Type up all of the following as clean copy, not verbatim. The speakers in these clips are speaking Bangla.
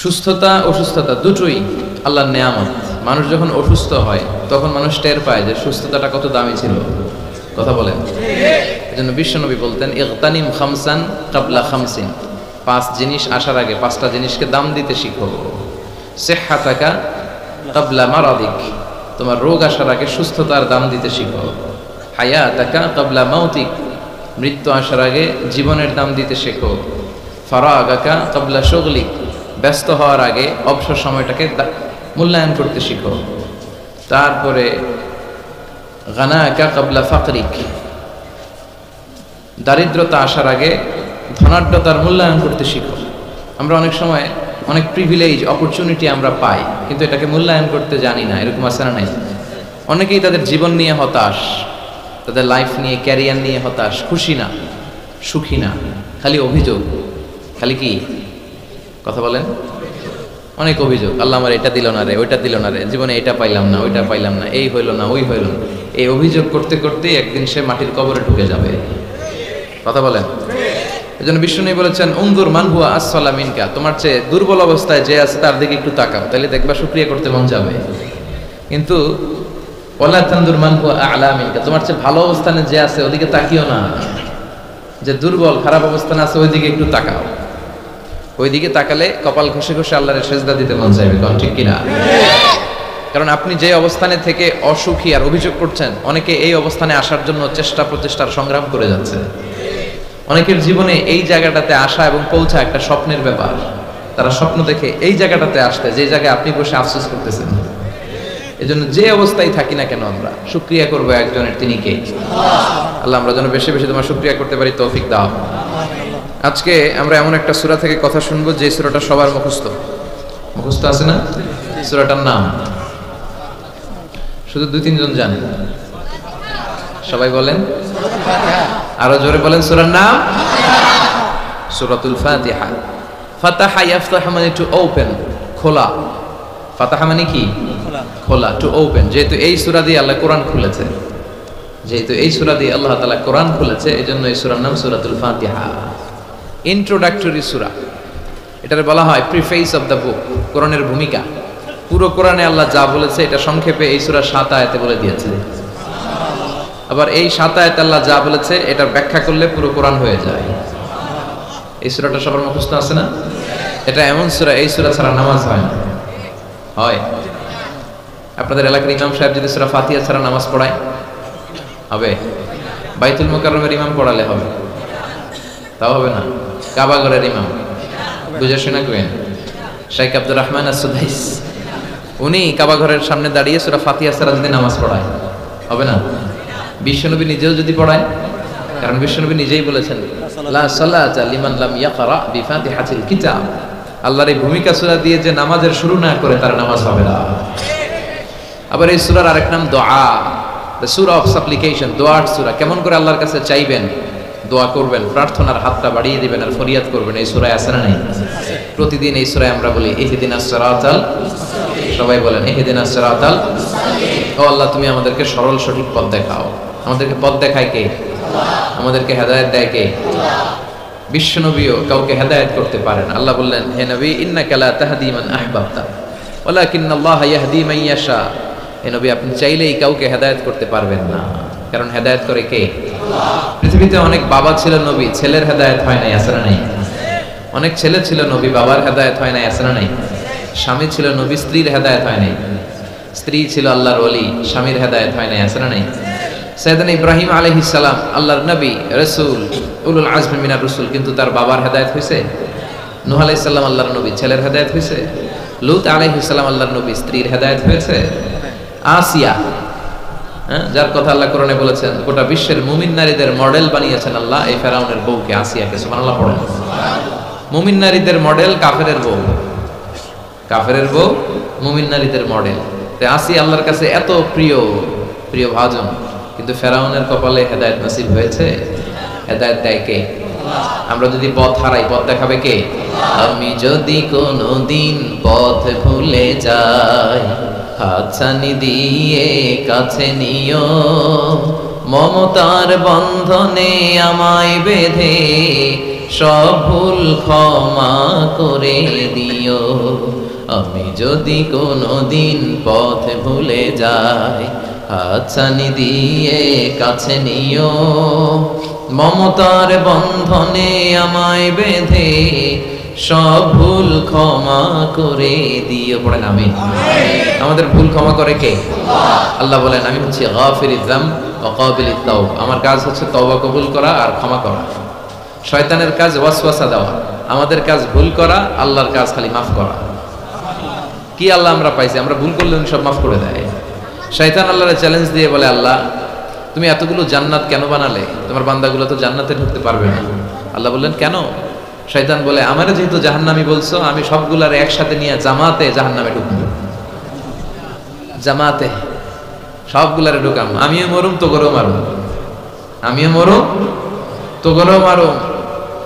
সুস্থতা অসুস্থতা দুটোই আল্লাহর নেয়ামত। মানুষ যখন অসুস্থ হয় তখন মানুষ টের পায় যে সুস্থতাটা কত দামি ছিল। কথা বলেন। এজন্য বিশ্বনবী বলতেন ইগতানিম খামসান কাবলা খামসিন, 5 জিনিস আসার আগে 5টা জিনিসকে দাম দিতে শিখো। সিহহাতাকা কাবলা মারাদিক, তোমার রোগ আসার আগে সুস্থতার দাম দিতে শিখো। হায়াতাকা কাবলা মাউতিক, মৃত্যু আসার আগে জীবনের দাম দিতে শেখো। ফারাগাকা কাবলা শুগলিক, ব্যস্ত হওয়ার আগে অবসর সময়টাকে মূল্যায়ন করতে শিখো। তারপরে গানাকা কাবলা ফাকরিক, দারিদ্রতা আসার আগে ধনাঢ্যতার মূল্যায়ন করতে শিখো। আমরা অনেক সময় অনেক প্রিভিলেজ অপরচুনিটি আমরা পাই, কিন্তু এটাকে মূল্যায়ন করতে জানি না। এরকম আছে না নাই? অনেকেই তাদের জীবন নিয়ে হতাশ, তাদের লাইফ নিয়ে, ক্যারিয়ার নিয়ে হতাশ, খুশি না, সুখী না, খালি অভিযোগ। খালি কি কথা বলেন? অনেক অভিযোগ। আল্লাহ আমার এটা দিল না রে, ওইটা দিল না রে, জীবনে এটা পাইলাম না, ওইটা পাইলাম না, এই হইল না, ওই হইল না। এই অভিযোগ করতে করতে একদিন সে মাটির কবরে ঢুকে যাবে। কথা বলেন। এজন্য বিষ্ণু বলেছেন উনজুর মান হুয়া আসফালা মিনকা, তোমার চেয়ে দুর্বল অবস্থায় যে আছে তার দিকে একটু তাকাও, তাহলে দেখবা শুকরিয়া করতে মন যাবে। কিন্তু ওয়ালা তানজুর মান হুয়া আ'লা মিনকা, তোমার চেয়ে ভালো অবস্থানে যে আছে ওদিকে তাকিও না। যে দুর্বল খারাপ অবস্থানে আছে ওইদিকে একটু তাকাও। ওইদিকে তাকালে কপাল ঘষে ঘষে আল্লাহর সেজদা দিতে মন চাইবে। কোন ঠিক কিনা? কারণ আপনি যে অবস্থানে থেকে অসুখী আর অভিযোগ করছেন, অনেকে এই অবস্থানে আসার জন্য চেষ্টা প্রচেষ্টার সংগ্রাম করে যাচ্ছে। অনেকের জীবনে এই জায়গাটাতে আসা এবং পৌঁছা একটা স্বপ্নের ব্যাপার। তারা স্বপ্ন দেখে এই জায়গাটাতে আসতে, যে জায়গায় আপনি বসে আফসোস করতেছেন। এজন্য যে অবস্থায় থাকি না কেন আমরা শুকরিয়া করবো একজনের, তিনি কে? আল্লাহ। আমরা যেন বেশি বেশি তোমার শুকরিয়া করতে পারি, তৌফিক দাও। আজকে আমরা এমন একটা সূরা থেকে কথা শুনবো যে সূরাটা সবার মুখস্থ। মুখস্থ আছে না? সূরাটার নাম শুধু 2-3 জন জানেন। সবাই বলেন, আরো জোরে বলেন। সূরার নাম সূরাতুল ফাতিহা। ফাতাহা ইয়াফতাহু মানে টু ওপেন, খোলা। ফাতাহা মানে কি? খোলা, টু ওপেন। যেহেতু এই সূরা দিয়ে আল্লাহ কোরআন খুলেছে, যেহেতু এই সূরা দিয়ে আল্লাহ তাআলা কোরআন খুলেছে, এজন্য এই সূরার নাম সূরাতুল ফাতিহা। ইন্ট্রোডাক্টরি সূরা, এটারে বলা হয় প্রিফেস অফ দ্য বুক, কোরআনের ভূমিকা। পুরো কোরআনে আল্লাহ যা বলেছে এটা সংক্ষেপে এই সূরা 7 আয়াতে বলে দিয়েছে। আবার এই 7 আয়াতে আল্লাহ যা বলেছে এটা ব্যাখ্যা করলে পুরো কোরআন হয়ে যায়। এই সূরাটা সবার মুখস্থ আছে না? এটা এমন সূরা, এই সূরা ছাড়া নামাজ হয় না। হয়? আপনাদের এলাকার ইমাম সাহেব যদি সূরা ফাতিহা ছাড়া নামাজ পড়ায় হবে? বাইতুল মুকাররমের ইমাম পড়ালে হবে? তাও হবে না। কাবা ঘরের ইমাম বুঝে শোনা করেন, শেখ আব্দুর রহমান as-সুদাইস, উনি কাবা ঘরের সামনে দাঁড়িয়ে সূরা ফাতিহা ছাড়া যদি নামাজ পড়ায় হবে না? বিশ্বনবী নিজেও যদি পড়ায়, কারণ বিশ্বনবী নিজেই বলেছেন লা সালাতা লিমান লাম ইয়াকরা বিফাতিহাতিল কিতাব, আল্লাহর এই ভূমিকা সূরা দিয়ে যে নামাজের শুরু না করে তার নামাজ হবে না। আবার এই সূরার আরেক নাম দোয়া, দ্য সূরা অফ সাপ্লিকেশন, দোয়ার সূরা। কেমন করে আল্লাহর কাছে চাইবেন, দোয়া করবেন, প্রার্থনার হাতটা বাড়িয়ে দিবেন আর ফরিয়াদ করবেন, এই সূরায় আছে না নাই? প্রতিদিন এই সূরায় আমরা বলি ইহদিনাস সিরাতাল, সবাই বলেন ইহদিনাস সিরাতাল। ও আল্লাহ, তুমি আমাদেরকে সরল সঠিক পথ দেখাও। আমাদেরকে পথ দেখায় কে? আমাদেরকে হেদায়েত দেয় কে? বিশ্বনবীও কাউকে হেদায়েত করতে পারেন। আল্লাহ বললেন, হে নবী, ইন্নাকা লা তাহদি মান আহবাবতা ওয়ালাকিন্নাল্লাহা ইয়াহদি মান ইয়াশা। হে নবী, আপনি চাইলেই কাউকে হেদায়েত করতে পারবেন না, কারণ হেদায়েত করে কে? পৃথিবীতে অনেক বাবা ছিল নবী, ছেলের হেদায়েত হয় নাই, আছে না নাই? অনেক ছেলে ছিল নবী, বাবার হেদায়েত হয় নাই, আছে না নাই? স্বামী ছিল নবী, স্ত্রীর হেদায়েত হয় নাই। স্ত্রী ছিল আল্লাহর ওলি, স্বামীর হেদায়েত হয় নাই, আছে না নাই? সাইয়েদনা ইব্রাহিম আলাইহিস সালাম আল্লাহর নবী, রাসূল, উলুল আজমি মিনার রাসূল, কিন্তু তার বাবার হেদায়েত হয়েছে? নূহ আলাইহিস সালাম আল্লাহর নবী, ছেলের হেদায়েত হয়েছে? লূত আলাইহিস সালাম আল্লাহর নবী, স্ত্রীর হেদায়েত হয়েছে? আসিয়া, যার কথা আল্লাহ কোরআনে বলেছেন গোটা বিশ্বের মুমিন নারীদের মডেল বানিয়েছেন আল্লাহ, এই ফেরাউনের বউকে, আসিয়াকে। সুবহানাল্লাহ পড়েন। মুমিন নারীদের মডেল কাফেরের বউ, কাফেরের বউ মুমিন নারীদের মডেল। তাই আসিয়া আল্লাহর কাছে এত প্রিয়, প্রিয় ভাজন, কিন্তু ফেরাউনের কপালে হেদায়েত নসিব হয়েছে? হেদায়েত দেয় কে? আমরা যদি পথ হারাই, পথ দেখাবে কে? আমি যদি কোনোদিন পথ ভুলে যাই, হাতছানি দিয়ে কাছে নিও, মমতার বন্ধনে আমায় বেঁধে সব ভুল ক্ষমা করে দিও। আমি যদি কোনোদিন পথ ভুলে যাই, হাতছানি দিয়ে কাছে নিও। মমতার বন্ধনে আমায় বেঁধে সব ভুল ক্ষমা করে দিও। পড়েন আমিন। আমাদের ভুল ক্ষমা করে কে? আল্লাহ বলেন, আমি হচ্ছি গাফিরিয যামব ওয়া কাবিলিত তাওব। আমার কাজ হচ্ছে তওবা কবুল করা আর ক্ষমা করা। শয়তানের কাজ ওয়াসওয়াসা দেওয়া, আমাদের কাজ ভুল করা, আল্লাহর কাজ খালি মাফ করা। কি আল্লাহ আমরা পাইছি? আমরা ভুল করলে উনি সব মাফ করে দেয়। শয়তান আল্লাহরে চ্যালেঞ্জ দিয়ে বলে, আল্লাহ তুমি এতগুলো জান্নাত কেন বানালে? তোমার বান্দাগুলো তো জান্নাতে ঢুকতে পারবে না। আল্লাহ বললেন, কেন? শয়তান বলে, আমারে যেহেতু জাহান্নামী বলছো, আমি সবগুলার একসাথে নিয়ে জামাতে জাহান্নামে ঢুকবো। জামাতে সবগুলারে ঢুকাম, আমিও মরুম তো গরো মারুম, আমিও মরুম তো গরো মারুম।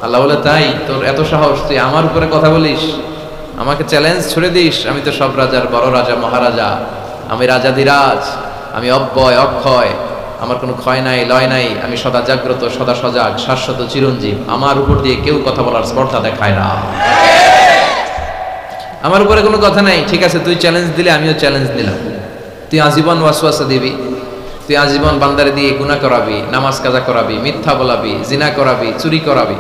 আল্লাহ বলে, তাই তোর এত সাহস, তুই আমার উপরে কথা বলিস, আমাকে চ্যালেঞ্জ ছুড়ে দিস? আমি তো সব রাজার বড় রাজা, মহারাজা, আমি রাজাধিরাজ, আমি অব্যয় অক্ষয়, আমার কোনো ক্ষয় নাই লয় নাই, আমি সদা জাগ্রত সদা সজাগ, শাশ্বত চিরঞ্জীব। আমার উপর দিয়ে কেউ কথা বলার স্পর্ধা দেখায় না, আমার উপরে কোনো কথা নাই। ঠিক আছে, তুই চ্যালেঞ্জ দিলে আমিও চ্যালেঞ্জ দিলাম। তুই আজীবন ওয়াসওয়াসা দিবি, তুই আজীবন বান্দারে দিয়ে গুনাহ করাবি, নামাজ কাজা করাবি, মিথ্যা বলাবি, জিনা করাবি, চুরি করাবি,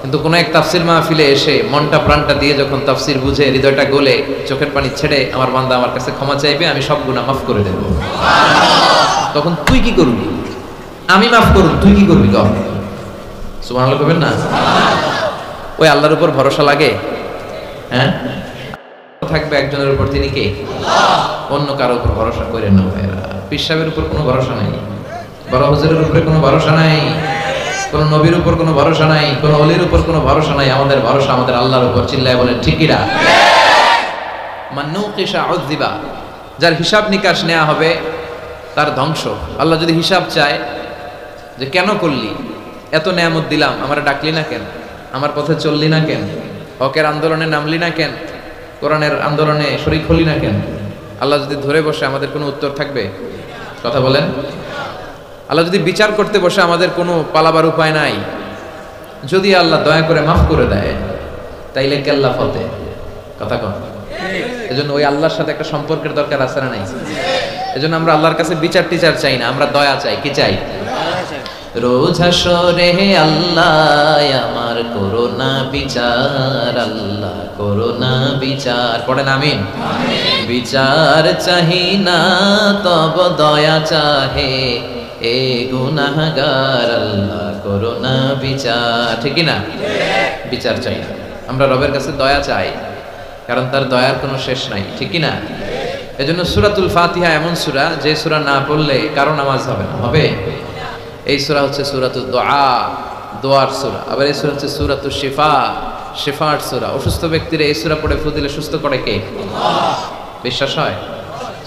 কিন্তু কোন এক তাফসির মাহফিলে এসে মনটা প্রাণটা দিয়ে যখন তাফসির বুঝে, হৃদয়টা গলে, চোখের পানি ছেড়ে আমার বান্দা আমার কাছে ক্ষমা চাইবে, আমি সব গুনাহ মাফ করে দেব। তখন তুই কি করবি? আমি মাফ করব, তুই কি করবি? কর। সুবহানাল্লাহ কইবেন না? ওই আল্লাহর উপর ভরসা লাগে? হ্যাঁ, থাকবে একজনের উপর, তিনি কে? অন্য কারোর উপর ভরসা করেন না ভাইরা। পীর সাহেবের উপর কোনো ভরসা নাই, বড় হুজুরের উপরে কোনো ভরসা নাই, কোন নবীর উপর কোনো ভরসা নাই, কোন ওলির উপর কোনো ভরসা নাই। আমাদের ভরসা আমাদের আল্লাহর উপর। চিল্লায় বলেন ঠিক না? মান নুকিশা উযিবা, যার হিসাব নিকাশ নেওয়া হবে তার ধ্বংস। আল্লাহ যদি হিসাব চায় যে কেন করলি, এত নেয়ামত দিলাম, আমারে ডাকলি না কেন, আমার পথে চললি না কেন, হকের আন্দোলনে নামলি না কেন, কোরআনের আন্দোলনে শরীক হলি না কেন, আল্লাহ যদি ধরে বসে আমাদের কোনো উত্তর থাকবে? কথা বলেন। আল্লাহ যদি বিচার করতে বসে আমাদের কোনো পালাবার উপায় নাই। যদি আল্লাহ দয়া করে মাফ করে দেয়, তাইলে কেল্লা ফতে। কথা কন। এজন্য ওই আল্লাহর সাথে একটা সম্পর্কের দরকার আছে না নাই? এজন্য আমরা আল্লাহর কাছে বিচার টিচার চাই না, আমরা দয়া চাই। কি চাই? রোজ হাসরে আল্লাহ আমার করোনা বিচার, আল্লাহ করোনা বিচার। পড়েন আমিন। বিচার চাহি না তব দয়া চাহে, এ গুনাহগার আল্লাহ করোনা বিচার। ঠিক না? বিচার চাই না, আমরা রবের কাছে দয়া চাই, কারণ তার দয়ার কোনো শেষ নাই। ঠিক না? এজন্য সূরাতুল ফাতিহা এমন সূরা, যে সূরা না পড়লে কারো নামাজ হবে না। হবে? এই সূরা হচ্ছে সূরাতুদ দুআ, দোয়ার সূরা। আবার এই সূরা হচ্ছে সূরাতুশ শিফা, শিফার সূরা। অসুস্থ ব্যক্তিরা এই সূরা পড়ে ফু দিলে সুস্থ করে কে? আল্লাহ। বিশ্বাস হয়?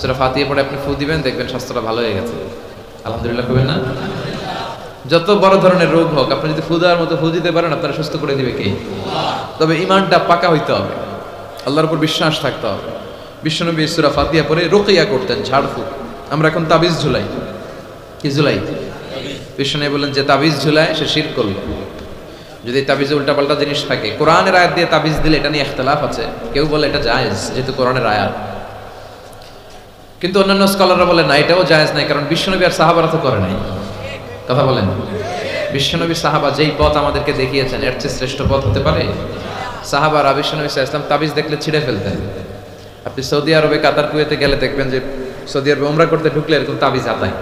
সূরা ফাতিহা পড়ে আপনি ফু দিবেন, দেখবেন স্বাস্থ্যটা ভালো হয়ে গেছে। আলহামদুলিল্লাহ কইবেন না? যত বড় ধরনের রোগ হোক, আপনি যদি ফু দেওয়ার মতো ফু দিতে পারেন, আপনারা সুস্থ করে দিবে কে? আল্লাহ। তবে ঈমানটা পাকা হইতে হবে, আল্লাহর উপর বিশ্বাস থাকতে হবে। বিশ্বনবী সূরা ফাতিহা পড়ে রুকিয়া করতেন, ঝাড়ফুঁক। আমরা এখন তাবিজ ঝুলাই। কি ঝুলাই? বিশ্বনবী বলেন, যে তাবিজ ঝুলায় সে শিরক করল। যদি তাবিজে উল্টাপাল্টা জিনিস থাকে, কোরআনের আয়াত দিয়ে তাবিজ দিলে এটা নিয়ে ইখতিলাফ আছে। কেউ বলে এটা জায়েজ, যেহেতু কোরআনের আয়াত। কিন্তু অন্যান্য স্কলাররা বলে না, এটাও জায়েজ নাই, কারণ বিশ্বনবী আর সাহাবারা তো করে নাই। কথা বলেন। বিশ্বনবী সাহাবা যেই পথ আমাদেরকে দেখিয়েছেন, এর চেয়ে শ্রেষ্ঠ পথ হতে পারে? সাহাবারা বিশ্বনবী সাল্লাল্লাহু আলাইহি ওয়াসাল্লাম তাবিজ দেখলে ছিঁড়ে ফেলতেন। আপনি সৌদি আরবে, কাতার, কুয়েতে গেলে দেখবেন যে সৌদি আরবে উমরা করতে ঢুকলে এরকম তাবিজ হাতায়,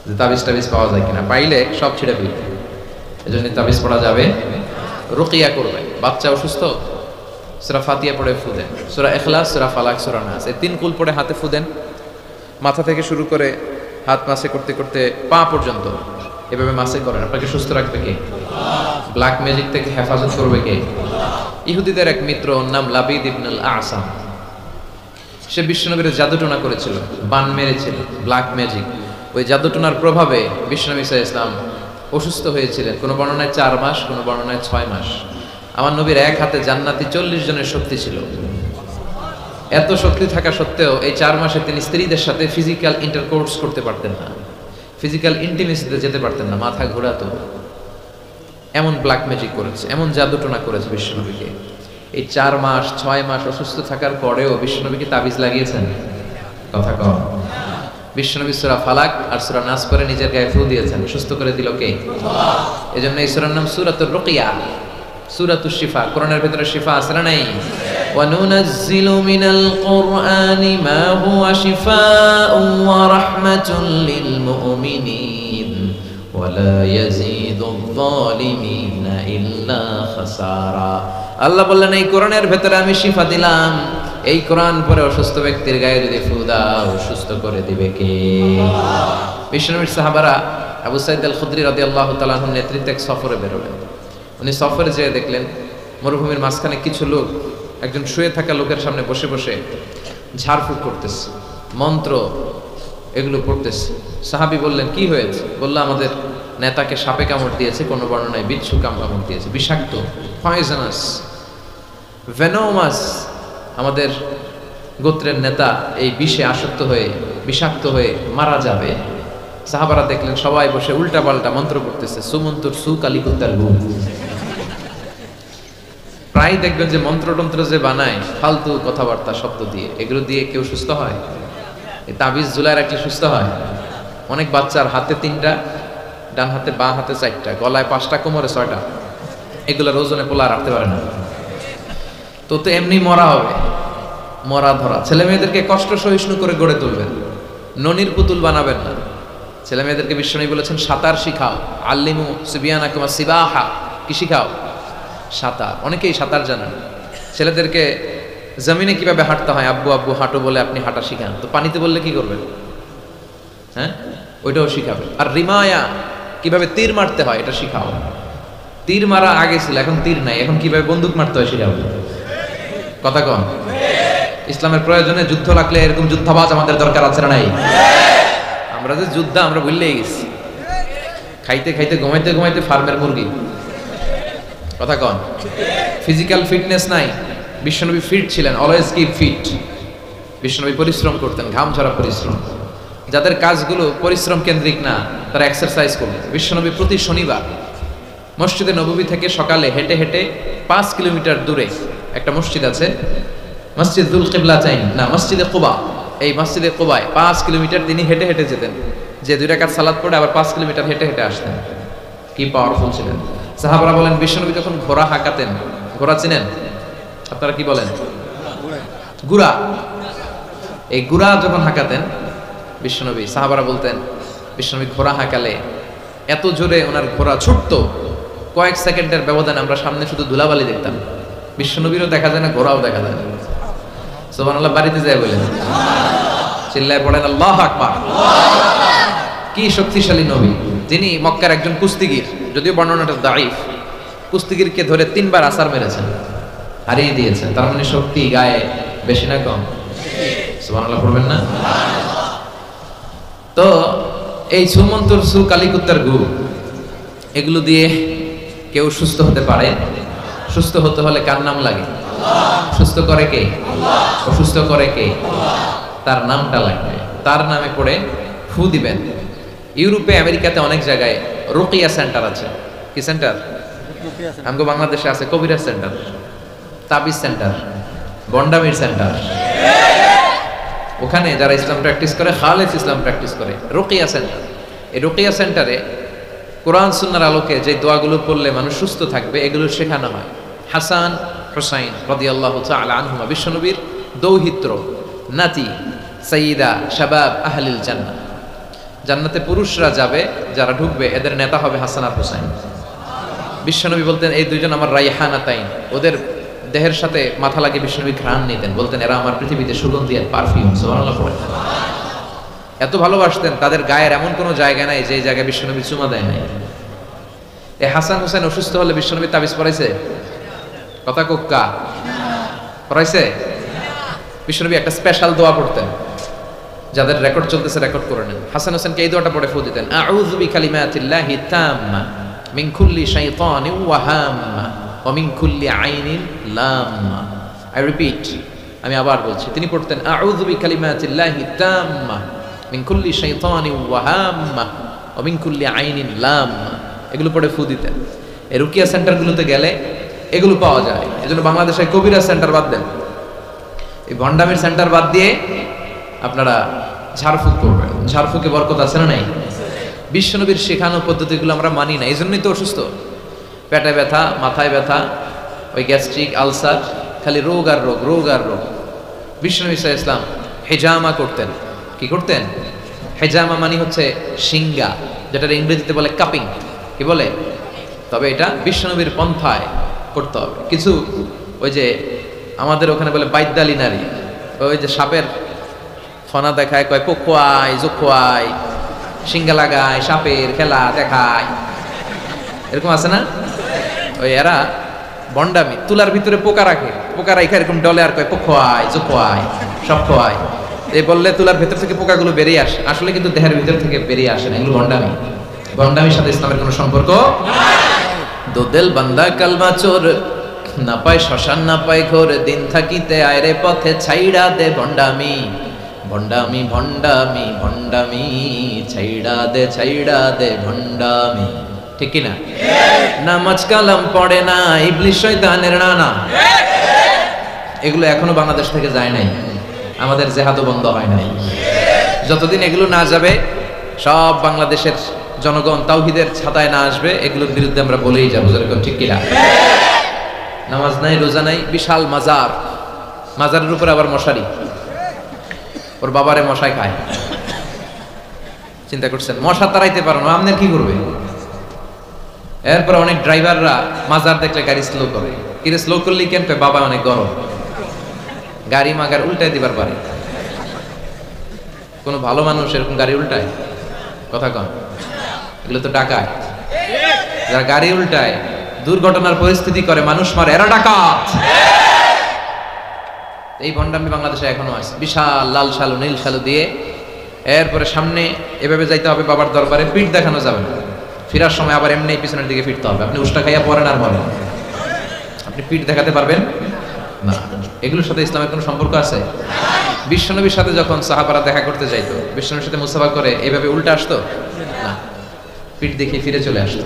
যে তাবিজ টাবিজ পাওয়া যায় কিনা, পাইলে সব ছিঁড়ে ফেলবে। এজন্য তাবিজ পড়া যাবে। রুকিয়া করবে। বাচ্চা অসুস্থ, সূরা ফাতিহা পড়ে ফু দেন, সূরা ইখলাস, সূরা ফালাক, সূরা নাস, এই তিন কুল পড়ে হাতে ফু দেন। মাথা থেকে শুরু করে হাত মাসে করতে করতে পা পর্যন্ত এভাবে মাসে করেন। আপনাকে সুস্থ রাখবে কে? ব্ল্যাক ম্যাজিক থেকে হেফাজত করবে কে? ইহুদিদের এক মিত্র, ওর নাম লাবিদ ইবনুল আসাম। সে বিশ্বনবীর জাদুটোনা করেছিল, বান মেরেছিল, ব্ল্যাক ম্যাজিক। ওই জাদুটোনার প্রভাবে বিশ্বনবী সাল্লাল্লাহু আলাইহি ওয়াসাল্লাম অসুস্থ হয়েছিলেন। কোনো বর্ণনায় 4 মাস, কোনো বর্ণনায় 6 মাস। আমার নবীর এক হাতে জান্নাতি 40 জনের শক্তি ছিল। এত শক্তি থাকা সত্ত্বেও এই 4 মাসে তিনি স্ত্রীদের সাথে ফিজিক্যাল ইন্টারকোর্স করতে পারতেন না, ফিজিক্যাল ইন্টিমেসিতে যেতে পারতেন না, মাথা ঘোরাতো। এমন ব্ল্যাক ম্যাজিক করেছে, এমন জাদুটোনা করেছে বিশ্বনবীকে। এই 4 মাস 6 মাস অসুস্থ থাকার পরেও বিশ্বনবীকে তাবিজ লাগিয়েছেন? কথা কম। বিশ্বনবী সূরা ফালাক আর সূরা নাস পড়ে নিজের গায়ে ফু দিয়েছেন, সুস্থ করে দিল কে? আল্লাহ। এজন্য এই সূরার নাম সূরাতুর রুকিয়া, সূরাতুশ শিফা। কোরআনের ভিতরে শিফা আছে না নাই? ওয়া নুনাজ্জিলু মিনাল কুরআনি মা হুয়া শিফাউন ওয়া রাহমাতুল লিল মুমিনিন ওয়া লা ইয়াজিদুয যালিমিনা ইল্লা খাসারা। আল্লাহ বললেন এই কোরআনের ভেতরে আমি শিফা দিলাম, এই কোরআন পরে অসুস্থ ব্যক্তির গায়ে যদি ফু দাও সুস্থ করে দিবে কে? বিশ্বনবীর সাহাবারা আবু সাঈদ আল খুদরি রাদিয়াল্লাহু তাআলা আনহুর নেতৃত্বে এক সফরে বেরোলেন। উনি সফরে যেয়ে দেখলেন মরুভূমির মাঝখানে কিছু লোক একজন শুয়ে থাকা লোকের সামনে বসে বসে ঝাড়ফুঁক করতেছে, মন্ত্র এগুলো পড়তেছে। সাহাবী বললেন কি হয়েছে? বলল আমাদের নেতাকে সাপে কামড় দিয়েছে, কোনো বর্ণনায় বিচ্ছু কামড় দিয়েছে, বিষাক্ত, পয়জনাস, ভেনোমাস। আমাদের গোত্রের নেতা এই বিষে আসক্ত হয়ে বিষাক্ত হয়ে মারা যাবে। সাহাবারা দেখলেন সবাই বসে উল্টা পাল্টা মন্ত্র পড়তেছে, সুমন্তর সু কালিকুত্তার গু। প্রায় দেখবেন যে মন্ত্রতন্ত্র যে বানায় ফালতু কথাবার্তা শব্দ দিয়ে, এগুলো দিয়ে কেউ সুস্থ হয়? এই তাবিজ ঝুলায় রাখলে সুস্থ হয়? অনেক বাচ্চার হাতে 3টা, ডান হাতে বাঁ হাতে 4টা, গলায় 5টা, কোমরে 6টা, এগুলোর ওজনে পোলা রাখতে পারে না। তো এমনি মরা হবে, মরা ধরা। ছেলে মেয়েদেরকে কষ্ট সহিষ্ণু করে গড়ে তুলবেন, ননির পুতুল বানাবেন না। ছেলে মেয়েদেরকে বিশ্বনবী বলেছেন সাঁতার শিখাও, আল্লিমু সিবিয়ানাকুম সিবাহা। কি শিখাও? সাঁতার। অনেকেই সাঁতার জানেন। ছেলেদেরকে জমিনে কিভাবে হাঁটতে হয় আব্বু আব্বু হাঁটো বলে আপনি হাঁটা শিখান, তো পানিতে বললে কি করবেন? হ্যাঁ, ওইটাও শিখাবে। আর রিমায়া, কিভাবে তীর মারতে হয় এটা শিখাও। তীর মারা আগে ছিল, এখন তীর নাই, এখন কিভাবে বন্দুক মারতে হয় শিখাবো। কথা কম। ইসলামের প্রয়োজনে যুদ্ধ লাগলে এরকম যুদ্ধাবাজ আমাদের দরকার আছে না নাই? আমরা যে যুদ্ধা আমরা ভুললেই গেছি। খাইতে খাইতে ঘুমাইতে ঘুমাইতে ফার্মের মুরগি। কথা কন। ফিজিক্যাল ফিটনেস নাই। বিশ্বনবী ফিট ছিলেন, অলওয়েজ কিপ ফিট। বিশ্বনবী পরিশ্রম করতেন, ঘাম ঝরা পরিশ্রম। যাদের কাজগুলো পরিশ্রম কেন্দ্রিক না তারা এক্সারসাইজ করতেন। বিশ্বনবী প্রতি শনিবার মসজিদে নববী থেকে সকালে হেঁটে হেঁটে 5 কিলোমিটার দূরে একটা মসজিদ আছে, মসজিদুল কিবলাতাইন না, মসজিদে কুবা। এই মসজিদে কুবায় 5 কিলোমিটার তিনি হেঁটে হেঁটে যেতেন, যে 2 রাকাত সালাত পড়ে আবার 5 কিলোমিটার হেঁটে হেঁটে আসতেন। কি পাওয়ারফুল ছিলেন। সাহাবারা বলেন বিশ্বনবী যখন ঘোড়া হাঁকাতেন, ঘোড়া চিনেন আপনারা? কি বলেন? গুড়া। এই গুড়া যখন হাঁকাতেন বিশ্বনবী, সাহাবারা বলতেন বিশ্বনবী ঘোড়া হাঁকালে এত জোরে ওনার ঘোড়া ছুটতো, কয়েক সেকেন্ডের ব্যবধানে আমরা সামনে শুধু ধুলাবালি দেখতাম। বিশ্বনবীরও দেখা যায় না, ঘোড়াও দেখা যায় না। সুবহানাল্লাহ। বাড়িতে যায় বলেন, চিল্লায় পড়েন আল্লাহু আকবার। কি শক্তিশালী নবী, যিনি মক্কার একজন কুস্তিগির, যদিও বর্ণনাটা দাঈফ, কুস্তিগিরকে ধরে 3 বার আছার মেরেছেন, হারিয়ে দিয়েছেন। তার মানে শক্তি গায়ে বেশি না কম? সুবহানাল্লাহ পড়বেন না? তো এই সুমন্তর সু কালিকুত্তার গু, এগুলো দিয়ে কেউ সুস্থ হতে পারে? সুস্থ হতে হলে কার নাম লাগে? সুস্থ করে কে? অসুস্থ করে কে? তার নামটা লাগবে। তার নামে পড়ে ফু দিবেন। ইউরোপে আমেরিকাতে অনেক জায়গায় রুকিয়া সেন্টার আছে। কি সেন্টার? আমগো বাংলাদেশে আছে কবিরাজ সেন্টার, তাবিজ সেন্টার, বন্ডামির সেন্টার। ওখানে যারা ইসলাম প্র্যাকটিস করে, খালেস ইসলাম প্র্যাকটিস করে, রুকিয়া সেন্টার। এই রুকিয়া সেন্টারে কোরআন সুন্নাহর আলোকে যে দোয়াগুলো পড়লে মানুষ সুস্থ থাকবে এগুলো শেখানো হয়। হাসান হুসাইন রাদিয়াল্লাহু তাআলা আনহুমা বিশ্বনবীর দৌহিত্র, নাতি, সাইয়্যিদা শাবাব আহলিল জান্নাহ। জান্নাতে পুরুষরা যাবে, যারা ঢুকবে এদের নেতা হবে হাসান আর হুসাইন। বিশ্বনবী বলতেন এই দুইজন আমার রাইহানাতাইন। ওদের দেহের সাথে মাথা লাগিয়ে বিশ্বনবী ঘ্রাণ নিতেন, বলতেন এরা আমার পৃথিবীতে সুগন্ধি আর পারফিউম। সুবহানাল্লাহ। এত ভালোবাসতেন, তাদের গায়ের এমন কোনো জায়গা নাই যে জায়গায় বিশ্বনবী চুমা দেয় নাই। এই হাসান হুসাইন অসুস্থ হলে বিশ্বনবী তাবিজ পড়াইছে? কথা কোক্কা পড়াইছে? বিশ্বনবী একটা স্পেশাল দোয়া পড়তেন, যাদের রেকর্ড চলতেছে রেকর্ড করে নেন। হাসান হোসেনকে এই দোয়াটা পড়ে ফু দিতেন, আউযু বিকালিমাতিল্লাহি তাম্মা মিন কুল্লি শাইতানিন ওয়া হাম্মা ওয়া মিন কুল্লি আইনিন লাম্মা। আই রিপিট, আমি আবার বলছি। তিনি পড়তেন আউযু বিকালিমাতিল্লাহি তাম্মা মিন কুল্লি শাইতানিন ওয়া হাম্মা ওয়া মিন কুল্লি আইনিন লাম্মা। এগুলো পড়ে ফু দিতেন। এই রুকিয়া সেন্টারগুলোতে গেলে এগুলো পাওয়া যায়। এজন্য বাংলাদেশে কবিরাজ সেন্টার বাদ দেন, এই ভণ্ডামির সেন্টার বাদ দিয়ে আপনারা ঝাড়ফুঁক করবেন। ঝাড়ফুঁকে বরকত আছে না নাই? বিশ্বনবীর শেখানো পদ্ধতিগুলো আমরা মানি না, এই জন্যই তো অসুস্থ। পেটে ব্যথা, মাথায় ব্যথা, ওই গ্যাস্ট্রিক, আলসার, খালি রোগ আর রোগ, রোগ আর রোগ। বিশ্বনবী সাল্লাল্লাহু আলাইহি ওয়াসাল্লাম হেজামা করতেন। কি করতেন? হেজামা মানে হচ্ছে সিঙ্গা, যেটার ইংরেজিতে বলে কাপিং। কি বলে? তবে এটা বিশ্বনবীর পন্থায় করতে হবে। কিছু ওই যে আমাদের ওখানে বলে বাইদ্যালি নারী, ওই যে সাপের ফনা দেখায়, কয় পোকোয়াই জোকোয়াই, সিঙ্গা লাগায়, সাপের খেলা দেখায়, এরকম আছে না? ওই এরা ভণ্ডামি, তুলার ভিতরে পোকা রাখে, পোকা রাখে এরকম ডলে আর কয় পোকোয়াই জোকোয়াই, সব খোয়াই। এই বললে তুলার ভেতর থেকে পোকাগুলো বেরিয়ে আসে, আসলে কিন্তু দেহের ভিতর থেকে বেরিয়ে আসে না। এগুলো ভণ্ডামি। ভণ্ডামির সাথে ইসলামের কোনো সম্পর্ক। দোদেল বান্দা কালমা চোর, না পায় শ্মশান না পায় ঘোর, দিন থাকিতে আয়রে পথে ছাইড়া দে ভণ্ডামি। ভণ্ডামি ভণ্ডামি ভণ্ডামি, ছাইড়া দে ভণ্ডামি। ঠিক কি না? নামাজ কালাম পড়ে না, ইবলিশ শয়তানের নানা। এগুলো এখনো বাংলাদেশ থেকে যায় নাই, আমাদের জেহাদও বন্ধ হয় নাই। যতদিন এগুলো না যাবে, সব বাংলাদেশের জনগণ তাওহীদের ছাতায় না আসবে, এগুলোর বিরুদ্ধে আমরা বলেই যাবো। যেরকম ঠিক কিনা? নামাজ নাই, রোজা নাই, বিশাল মাজার, মাজারের উপরে আবার মশারি, ওর বাবারে মশাই খায়। চিন্তা করছেন? মশা তাড়াইতে পারো না, আপনার কি করবে? এরপর অনেক ড্রাইভাররা মাজার দেখলে গাড়ি স্লো করে। কিন্তু স্লো করলেই কেন? বাবা অনেক গরম, গাড়ি মাগার উল্টায় দিবার পারে। কোন ভালো মানুষ এরকম গাড়ি উল্টায়? কথা কন। এগুলো তো ডাকাত, যারা গাড়ি উল্টায়, দুর্ঘটনার পরিস্থিতি করে, মানুষ মারে, এরা ডাকাত। এই ভণ্ডামি বাংলাদেশে এখনো আছে। বিশাল লাল শালু নীল শালু দিয়ে, এরপরে সামনে এভাবে যাইতে হবে বাবার দরবারে, পিঠ দেখানো যাবে না। ফেরার সময় আবার এমনি পিছনের দিকে ফিরতে হবে। আপনি উষ্টা খাইয়া পড়েন আর বলেন, আপনি পিঠ দেখাতে পারবেন না। এগুলোর সাথে ইসলামের কোনো সম্পর্ক আছে? বিশ্বনবীর সাথে যখন সাহাবারা দেখা করতে যাইতো, বিশ্বনবীর সাথে মুসাফা করে এইভাবে উল্টা আসতো না, পিঠ দেখিয়ে ফিরে চলে আসতো।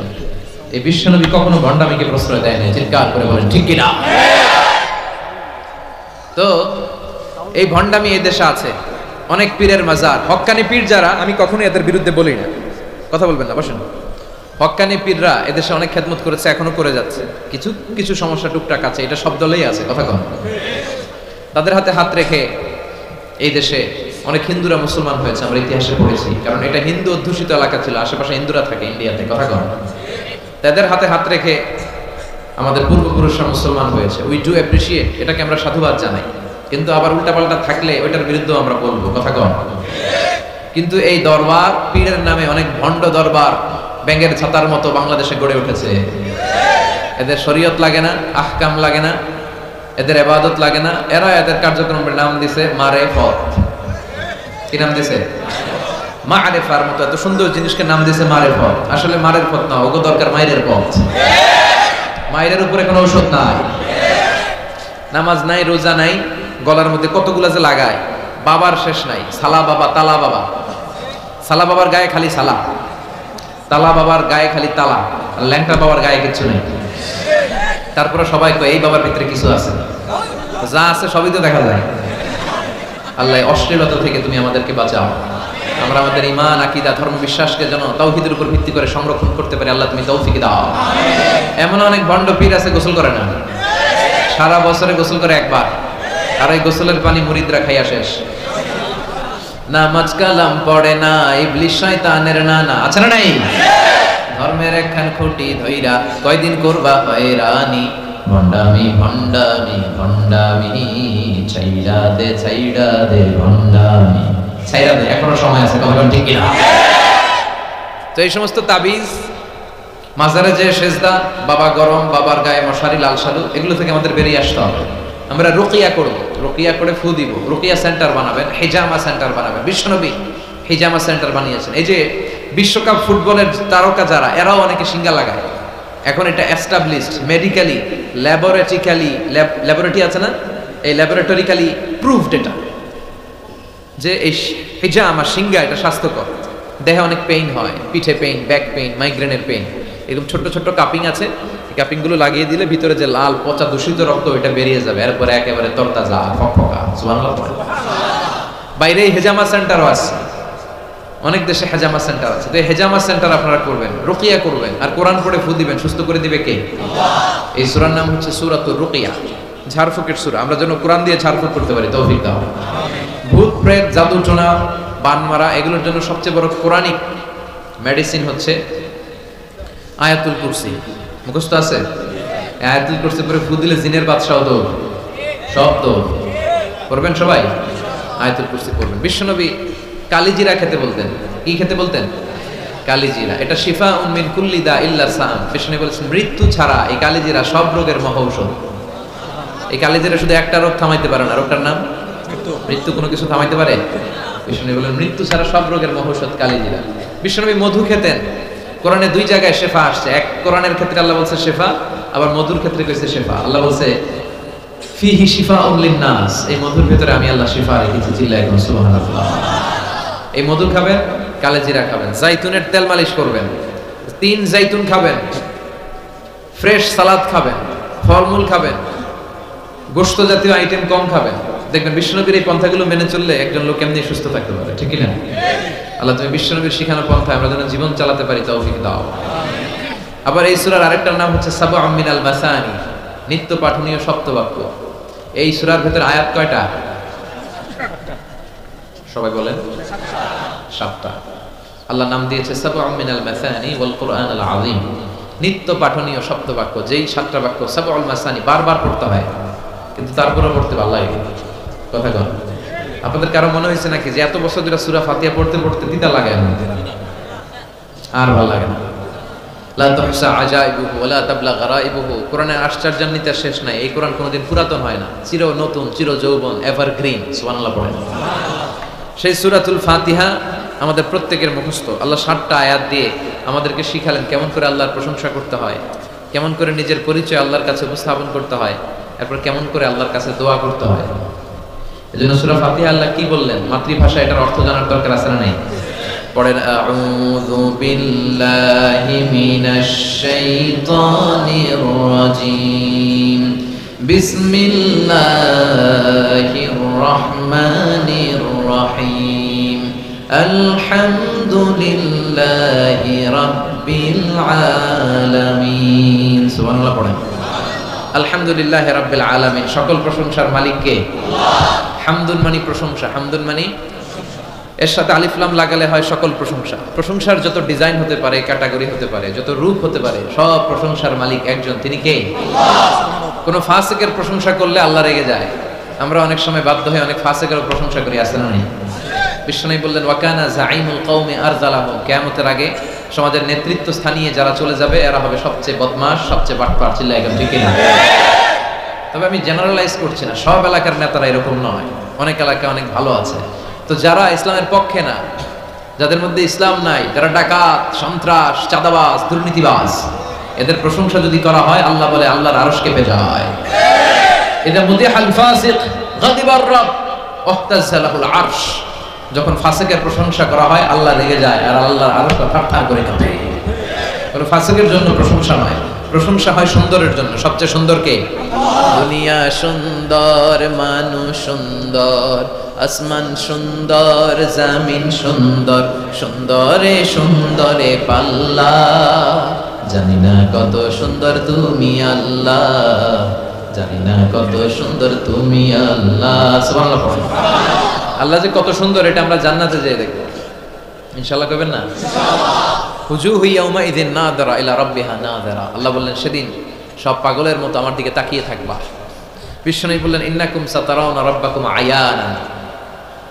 এই বিশ্বনবী কখনো ভণ্ডামিকে প্রশ্রয় দেয় না। চিৎকার করে বলেন ঠিক কিনা? তো এই ভণ্ডামি এই দেশে আছে। অনেক পীরের মাজার, হক্কানি পীর যারা, আমি কখনোই এদের বিরুদ্ধে বলি না, কথা বলবেন না, বসেন। হক্কানি পীররা এদেশে অনেক খেদমত করেছে, এখনো করে যাচ্ছে। কিছু কিছু সমস্যা টুকটাক আছে, এটা সব দলেই আছে, কথা কম। তাদের হাতে হাত রেখে এই দেশে অনেক হিন্দুরা মুসলমান হয়েছে, আমরা ইতিহাসে পড়েছি। কারণ এটা হিন্দু অধ্যুষিত এলাকা ছিল, আশেপাশে হিন্দুরা থাকে ইন্ডিয়াতে, কথা কম। তাদের হাতে হাত রেখে আমাদের পূর্বপুরুষরা মুসলমান হয়েছে। উই ডু অ্যাপ্রিসিয়েট, এটাকে আমরা সাধুবাদ জানাই। কিন্তু আবার উল্টাপাল্টা থাকলে ওইটার বিরুদ্ধেও আমরা বলবো, কথা কম। কিন্তু এই দরবার, পীরের নামে অনেক ভণ্ড দরবার ব্যাঙের ছাতার মতো বাংলাদেশে গড়ে উঠেছে। এদের শরীয়ত লাগে না, আহকাম লাগে না, এদের ইবাদত লাগে না। এরা এদের কার্যক্রমের নাম দিছে মারেফত। কি নাম দিছে? মারেফার মতো এত সুন্দর জিনিসকে নাম দিছে মারেফত। আসলে মারেফত না, ওগো দরকার মায়ের পথ। মায়ের উপরে কোনো ঔষধ নাই, নামাজ নাই, রোজা নাই, গলার মধ্যে কতগুলা যে লাগায়, বাবার শেষ নাই। সালা বাবা, তালা বাবা। সালা বাবার গায়ে খালি সালা, তালা বাবার গায়ে খালি তালা, আর ল্যাংটা বাবার গায়ে কিছু নেই। তারপরে সবাই কয় এই বাবার ভিতরে কিছু আছে। যা আছে সবই তো দেখা যায়। আল্লাহ অশ্লীলতা থেকে তুমি আমাদেরকে বাঁচাও। আমরা আমাদের ঈমান, আকীদা, ধর্ম, বিশ্বাসকে যেন তাওহীদের উপর ভিত্তি করে সংরক্ষণ করতে পারি। আল্লাহ তুমি তৌফিক দাও। এমন অনেক ভণ্ড পীর আছে গোসল করে না, সারা বছরে গোসল করে একবার, আর এই গোসলের পানি মুরিদরা খাইয়া শেষ। নামাজ কালাম পড়ে না, ইবলিশ শয়তানের নানা। আছে না নাই? ধর্মের একখান খুঁটি ধইরা কয়দিন করবা হয়রানি। ভণ্ডামি ভণ্ডামি ভণ্ডামি, ছাইড়া দে ভণ্ডামি। ছাইড়া দে, এখনো সময় আছে, কথা ঠিক কিনা? তো এই সমস্ত তাবিজ, মাজারে যে সেজদা, বাবা গরম, বাবার গায়ে মশারি, লাল শালু, এগুলো থেকে আমাদের বেরিয়ে আসতে হবে। আমরা রুকিয়া করব, রুকিয়া করে ফু দিব, রুকিয়া সেন্টার বানাবেন, হিজামা সেন্টার বানাবেন। বিশ্বনবী হিজামা সেন্টার বানিয়েছেন। এই যে বিশ্বকাপ ফুটবলের তারকা যারা, এরাও অনেকে সিঙ্গা লাগায়। এখন এটা এস্টাবলিশড মেডিকেলি, ল্যাবরেটরি আছে না, এই ল্যাবরেটরিক্যালি প্রুভড এটা, যে এই হিজামা সিঙ্গা এটা স্বাস্থ্যকর। দেহে অনেক পেইন হয়, পিঠে পেইন, ব্যাক পেইন, মাইগ্রেনের পেইন, এরকম ছোট্ট ছোট্ট কাপিং আছে, এই কাপিংগুলো লাগিয়ে দিলে ভিতরে যে লাল পচা দূষিত রক্ত ওইটা বেরিয়ে যাবে, এরপরে একেবারে তরতাজা ফকফকা। সুবহানাল্লাহ। বাইরে হেজামা সেন্টারও আছে, অনেক দেশে হেজামা সেন্টার আছে। তো এই হেজামা সেন্টার আপনারা করবেন, রুকিয়া করবেন, আর কোরআন পড়ে ফু দিবেন, সুস্থ করে দিবে কে? এই সূরার নাম হচ্ছে সূরাতুর রুকিয়া, ঝাড়ফুঁকের সূরা। আমরা যেন কোরআন দিয়ে ঝাড়ফুঁক করতে পারি, তৌফিক দাও। ভূত প্রেত জাদু টোনা বান মারা এগুলোর জন্য সবচেয়ে বড় কোরআনিক মেডিসিন হচ্ছে আয়াতুল কুরসি। মুখস্থ আছে? আয়াতুল কুরসি পরে ফু দিলে জিনের বাদশাহ দৌড়, সব দৌড়। করবেন সবাই? আয়াতুল কুরসি করবেন। বিশ্বনবী কালিজিরা খেতে বলতেন। কি খেতে বলতেন? কালিজিরা। এটা শিফাউন মিন কুল্লি দা ইল্লা সাম। বিশ্বনবী বলেছেন মৃত্যু ছাড়া এই কালিজিরা সব রোগের মহৌষধ। এই কালিজিরা শুধু একটা রোগ থামাইতে পারে না, রোগটার নাম মৃত্যু। কোনো কিছু থামাইতে পারে? বিশ্বনবী বলেন মৃত্যু ছাড়া সব রোগের মহৌষধ কালিজিরা। বিশ্বনবী মধু খেতেন। কোরআনে দুই জায়গায় শেফা আসছে, এক কোরআনের ক্ষেত্রে আল্লাহ বলছে শেফা, আবার মধুর ক্ষেত্রে কইছে শেফা। আল্লাহ বলছে ফিহি শিফাউন লিন-নাস, এই মধুর ভিতরে আমি আল্লাহ শিফা রেখেছি। চিল্লায় কোন সুবহানাল্লাহ। এই মধু খাবেন, কালেজিরা খাবেন, জাইতুনের তেল মালিশ করবেন, 3 জাইতুন খাবেন, ফ্রেশ সালাদ খাবেন, ফলমূল খাবেন, গোশত জাতীয় আইটেম কম খাবেন। দেখবেন বিশ্বনবীর এই পন্থাগুলো মেনে চললে একজন লোক এমনি সুস্থ থাকতে পারে, ঠিক কি না? আল্লাহ তুমি বিশ্বনবীর শিখানো পন্থায় আমরা যেন জীবন চালাতে পারি, তৌফিক দাও। আবার এই সূরার আরেকটার নাম হচ্ছে সাবআ মিনাল মাসানি, নিত্য পাঠনীয় সপ্তবাক্য। এই সূরার ভিতরে আয়াত কয়টা? সবাই বলেন 7টা। আল্লাহ নাম দিয়েছে সাবআ মিনাল মাসানি ওয়াল কুরআনুল আযীম, নিত্য পাঠনীয় সপ্তবাক্য। যেই 7টা বাক্য সাবউল মাসানি বারবার পড়তে হয়, কিন্তু তারপরে পড়তে ভালো লাগে। কথা কন, আপনাদের কারো মনে হয়েছে নাকি যে এত বছর ধরে সূরা ফাতিহা পড়তে পড়তে তিতা লাগে আর ভালো লাগে না? লা তুহসা আজাইবুহু ওয়া লা তাবলা গারাইবুহু। কোরআনের আশ্চর্যান্বিতা শেষ নাই। এই কোরআন কোনোদিন পুরাতন হয় না, চির নতুন, চির যৌবন, এভারগ্রিন। সুবহানাল্লাহ পড়েন। সেই সূরাতুল ফাতিহা আমাদের প্রত্যেকের মুখস্থ। আল্লাহ 7টা আয়াত দিয়ে আমাদেরকে শিখালেন কেমন করে আল্লাহর প্রশংসা করতে হয়, কেমন করে নিজের পরিচয় আল্লাহর কাছে উপস্থাপন করতে হয়, এরপর কেমন করে আল্লাহর কাছে দোয়া করতে হয়। এজন্য সূরা ফাতিহা আল্লাহ কি বললেন, মাতৃভাষা এটার অর্থ জানার দরকার আছে না নাই? পড়েন আউযু বিল্লাহি মিনাশ শাইতানির রাজীম, বিসমিল্লাহির রহমানির রহিম, আলহামদুলিল্লাহি রাব্বিল আলামিন। সুবহানাল্লাহ পড়েন। আলহামদুলিল্লাহি রাব্বিল আলামিন, সকল প্রশংসার মালিক কে? আল্লাহ। হামদুন মানে প্রশংসা, হামদুন মানে এর সাথে আলিফ লাম লাগালে হয় সকল প্রশংসা। প্রশংসার যত ডিজাইন হতে পারে, ক্যাটাগরি হতে পারে, যত রূপ হতে পারে, সব প্রশংসার মালিক একজন, তিনি কে? আল্লাহ। কোন ফাসিকের প্রশংসা করলে আল্লাহ রেগে যায়। আমরা অনেক সময় বাধ্য হয়ে অনেক ফাসিকের প্রশংসা করি, আছে না নেই? বিশ্বনবী বললেন ওয়াকানা যাইমুল কওমি আরযালাহুম, কিয়ামতের আগে সমাজের নেতৃত্ব স্থানীয় যারা চলে যাবে এরা হবে সবচেয়ে বদমাশ, সবচেয়ে বাটপার। চিল্লায় একদম ঠিক না? তবে আমি জেনারেলাইজ করছি না, সব এলাকার নেতারা এরকম নয়, অনেক এলাকায় অনেক ভালো আছে। তো যারা ইসলামের পক্ষে না, যাদের মধ্যে ইসলাম নাই, যারা ডাকাত, সন্ত্রাস, চাঁদাবাজ, দুর্নীতিবাজ, এদের প্রশংসা যদি করা হয় আল্লাহ বলে আল্লাহর আরশ কেঁপে যায়। ইযা মুদিহাল ফাসিক গাদিবার রাব ওয়াহতাজ্জা লাহুল আরশ, যখন ফাসিকের প্রশংসা করা হয় আল্লাহ রেগে যায় আর আল্লাহর আরশ থারথার করে কাঁপে। কোনো ফাসিকের জন্য প্রশংসা নয়, প্রশংসা হয় সুন্দরের জন্য। সবচেয়ে সুন্দর কে? দুনিয়া সুন্দর, মানুষ সুন্দর, আসমান সুন্দর, জামিন সুন্দর, সুন্দরে সুন্দরে পাল্লা, জানি না কত সুন্দর তুমি আল্লাহ, জানি না কত সুন্দর তুমি আল্লাহ। সুবহানাল্লাহ। আল্লাহ যে কত সুন্দর এটা আমরা জান্নাতে যেয়ে দেখব ইনশাআল্লাহ। কবেন না? হুজুহু ইয়াউমা ইযিন নাযিরা ইলা রাব্বিহা নাযিরা। আল্লাহ বললেন সেদিন সব পাগলের মতো আমার দিকে তাকিয়ে থাকবা। বিশ্বনবী বললেন ইন্নাকুম সাতারাউনা রাব্বাকুম আয়ানা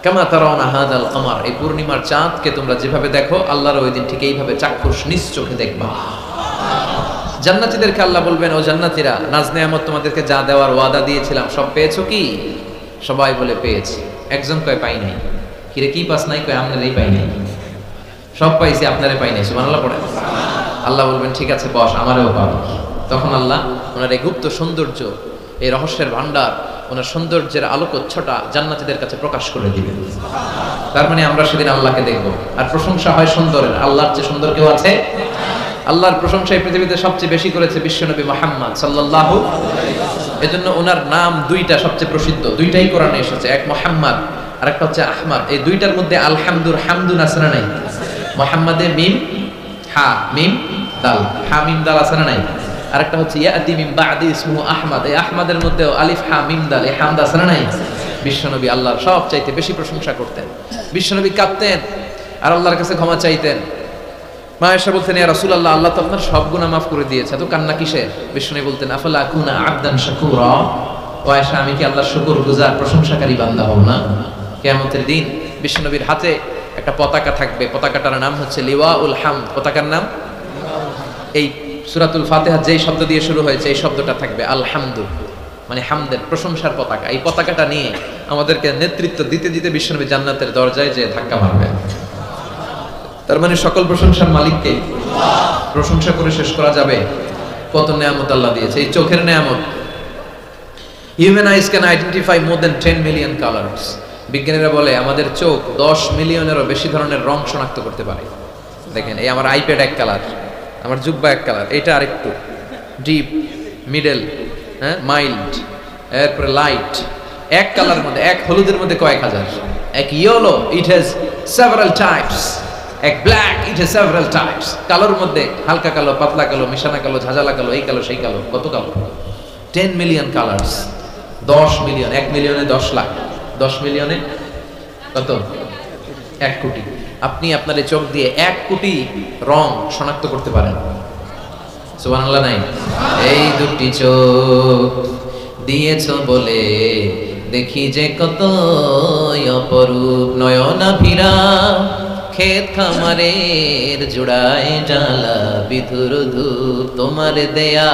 কামা তারাউনা হাযাল কমার, এই পূর্ণিমার চাঁদকে তোমরা যেভাবে দেখো আল্লাহর ওই দিন ঠিক এইভাবে চাক্ষুষ নিজ চোখে দেখবা। জান্নাতীদেরকে আল্লাহ বলবেন ও জান্নাতীরা, নাজ নেয়ামত তোমাদেরকে যা দেওয়ার ওয়াদা দিয়েছিলাম সব পেয়েছো কি? সবাই বলে পেয়েছি। একজন কয় পাই নাই। কিরে কি পাস নাই? কয় আপনারই পাই নাই। সব পাইছি, আপনারে পাই নাই। সুবহানাল্লাহ পড়ে। আল্লাহ বলবেন ঠিক আছে বস, আমারও পাবো। তখন আল্লাহ ওনার এই গুপ্ত সৌন্দর্য, এই রহস্যের ভান্ডার, ওনার সৌন্দর্যের আলোকচ্ছটা জান্নাতীদের কাছে প্রকাশ করে দিবেন। তার মানে আমরা সেদিন আল্লাহকে দেখব। আর প্রশংসা হয় সুন্দরের, আল্লাহর চেয়ে সুন্দর কেউ আছে? আল্লাহর প্রশংসা এই পৃথিবীতে সবচেয়ে বেশি করেছে বিশ্বনবী মুহাম্মদ সাল্লাল্লাহু আলাইহি ওয়াসাল্লাম। এজন্য ওনার নাম দুইটা সবচেয়ে প্রসিদ্ধ, দুইটাই কোরআনে এসেছে, এক মুহাম্মদ আর একটা হচ্ছে আহমদ। এই দুইটার মধ্যে আলহামদুর হামদুন আছে না নাই? মুহাম্মাদে মিম হা মিম দাল, হা মিম দাল আছে না নাই? আরেকটা হচ্ছে ইয়াতি মিন বাদি ইসমু আহমদ, এই আহমদের মধ্যেও আলিফ হা মিম দাল, এই হামদ আছে না নাই? বিশ্বনবী আল্লাহর সবচাইতে বেশি প্রশংসা করতেন। বিশ্বনবী কাঁদতেন আর আল্লাহর কাছে ক্ষমা চাইতেন। মা আয়েশা বলতেন, ইয়া রাসূলুল্লাহ, আল্লাহ তো আপনার সব গুনাহ মাফ করে দিয়েছে, তো কান্না কিসের? বিশ্বনবী বলতেন, আফালা আকুনা আবদান শাকুরা, ও আয়েশা, আমি কি আল্লাহর শুকরগুজার প্রশংসাকারী বান্দা হব না? কিয়ামতের দিন বিশ্বনবীর হাতে একটা পতাকা থাকবে, পতাকাটার নাম হচ্ছে লিওয়াউল হামদ। পতাকার নাম, এই সূরাতুল ফাতিহা যেই শব্দ দিয়ে শুরু হয়েছে এই শব্দটা থাকবে আলহামদু, মানে হামদের প্রশংসার পতাকা। এই পতাকাটা নিয়ে আমাদেরকে নেতৃত্ব দিতে দিতে বিশ্বনবী জান্নাতের দরজায় যে ধাক্কা মারবে। তার মানে সকল প্রশংসার মালিককে প্রশংসা করে শেষ করা যাবে? কত নেয়ামত আল্লাহ দিয়েছে। এই চোখের নেয়ামত, human eyes can identify more than 10 million colours. বিজ্ঞানীরা বলে আমাদের চোখ 10 মিলিয়নেরও বেশি ধরনের রং শনাক্ত করতে পারে। দেখেন, এই আমার আইপ্যাড এক কালার, আমার জুব্বা এক কালার, এটা আরেকটু ডিপ, মিডল, হ্যাঁ, মাইল্ড, এরপরে লাইট। এক কালারের মধ্যে, এক হলুদের মধ্যে কয়েক হাজার। এক yellow, it has several types. এক black, it has several types. কালোর মধ্যে হালকা কালো, পাতলা কালো, মিশানা কালো, ঝাঁঝালা কালো, এই কালো সেই কালো, কত কালো? 10 মিলিয়ন কালার্স। 10 মিলিয়ন, 1 মিলিয়নে 10 লাখ, 10 মিলিয়নে কত? 1 কোটি। আপনি আপনার এই চোখ দিয়ে 1 কোটি রং শনাক্ত করতে পারেন। সুবহানাল্লাহ নাই? এই দুটি চোখ দিয়েছো বলে দেখি যে কত অপরূপ, নয়না ভিরা ক্ষেত খামারের জুড়ায় জ্বালা বিধুর ধূপ, তোমার দেয়া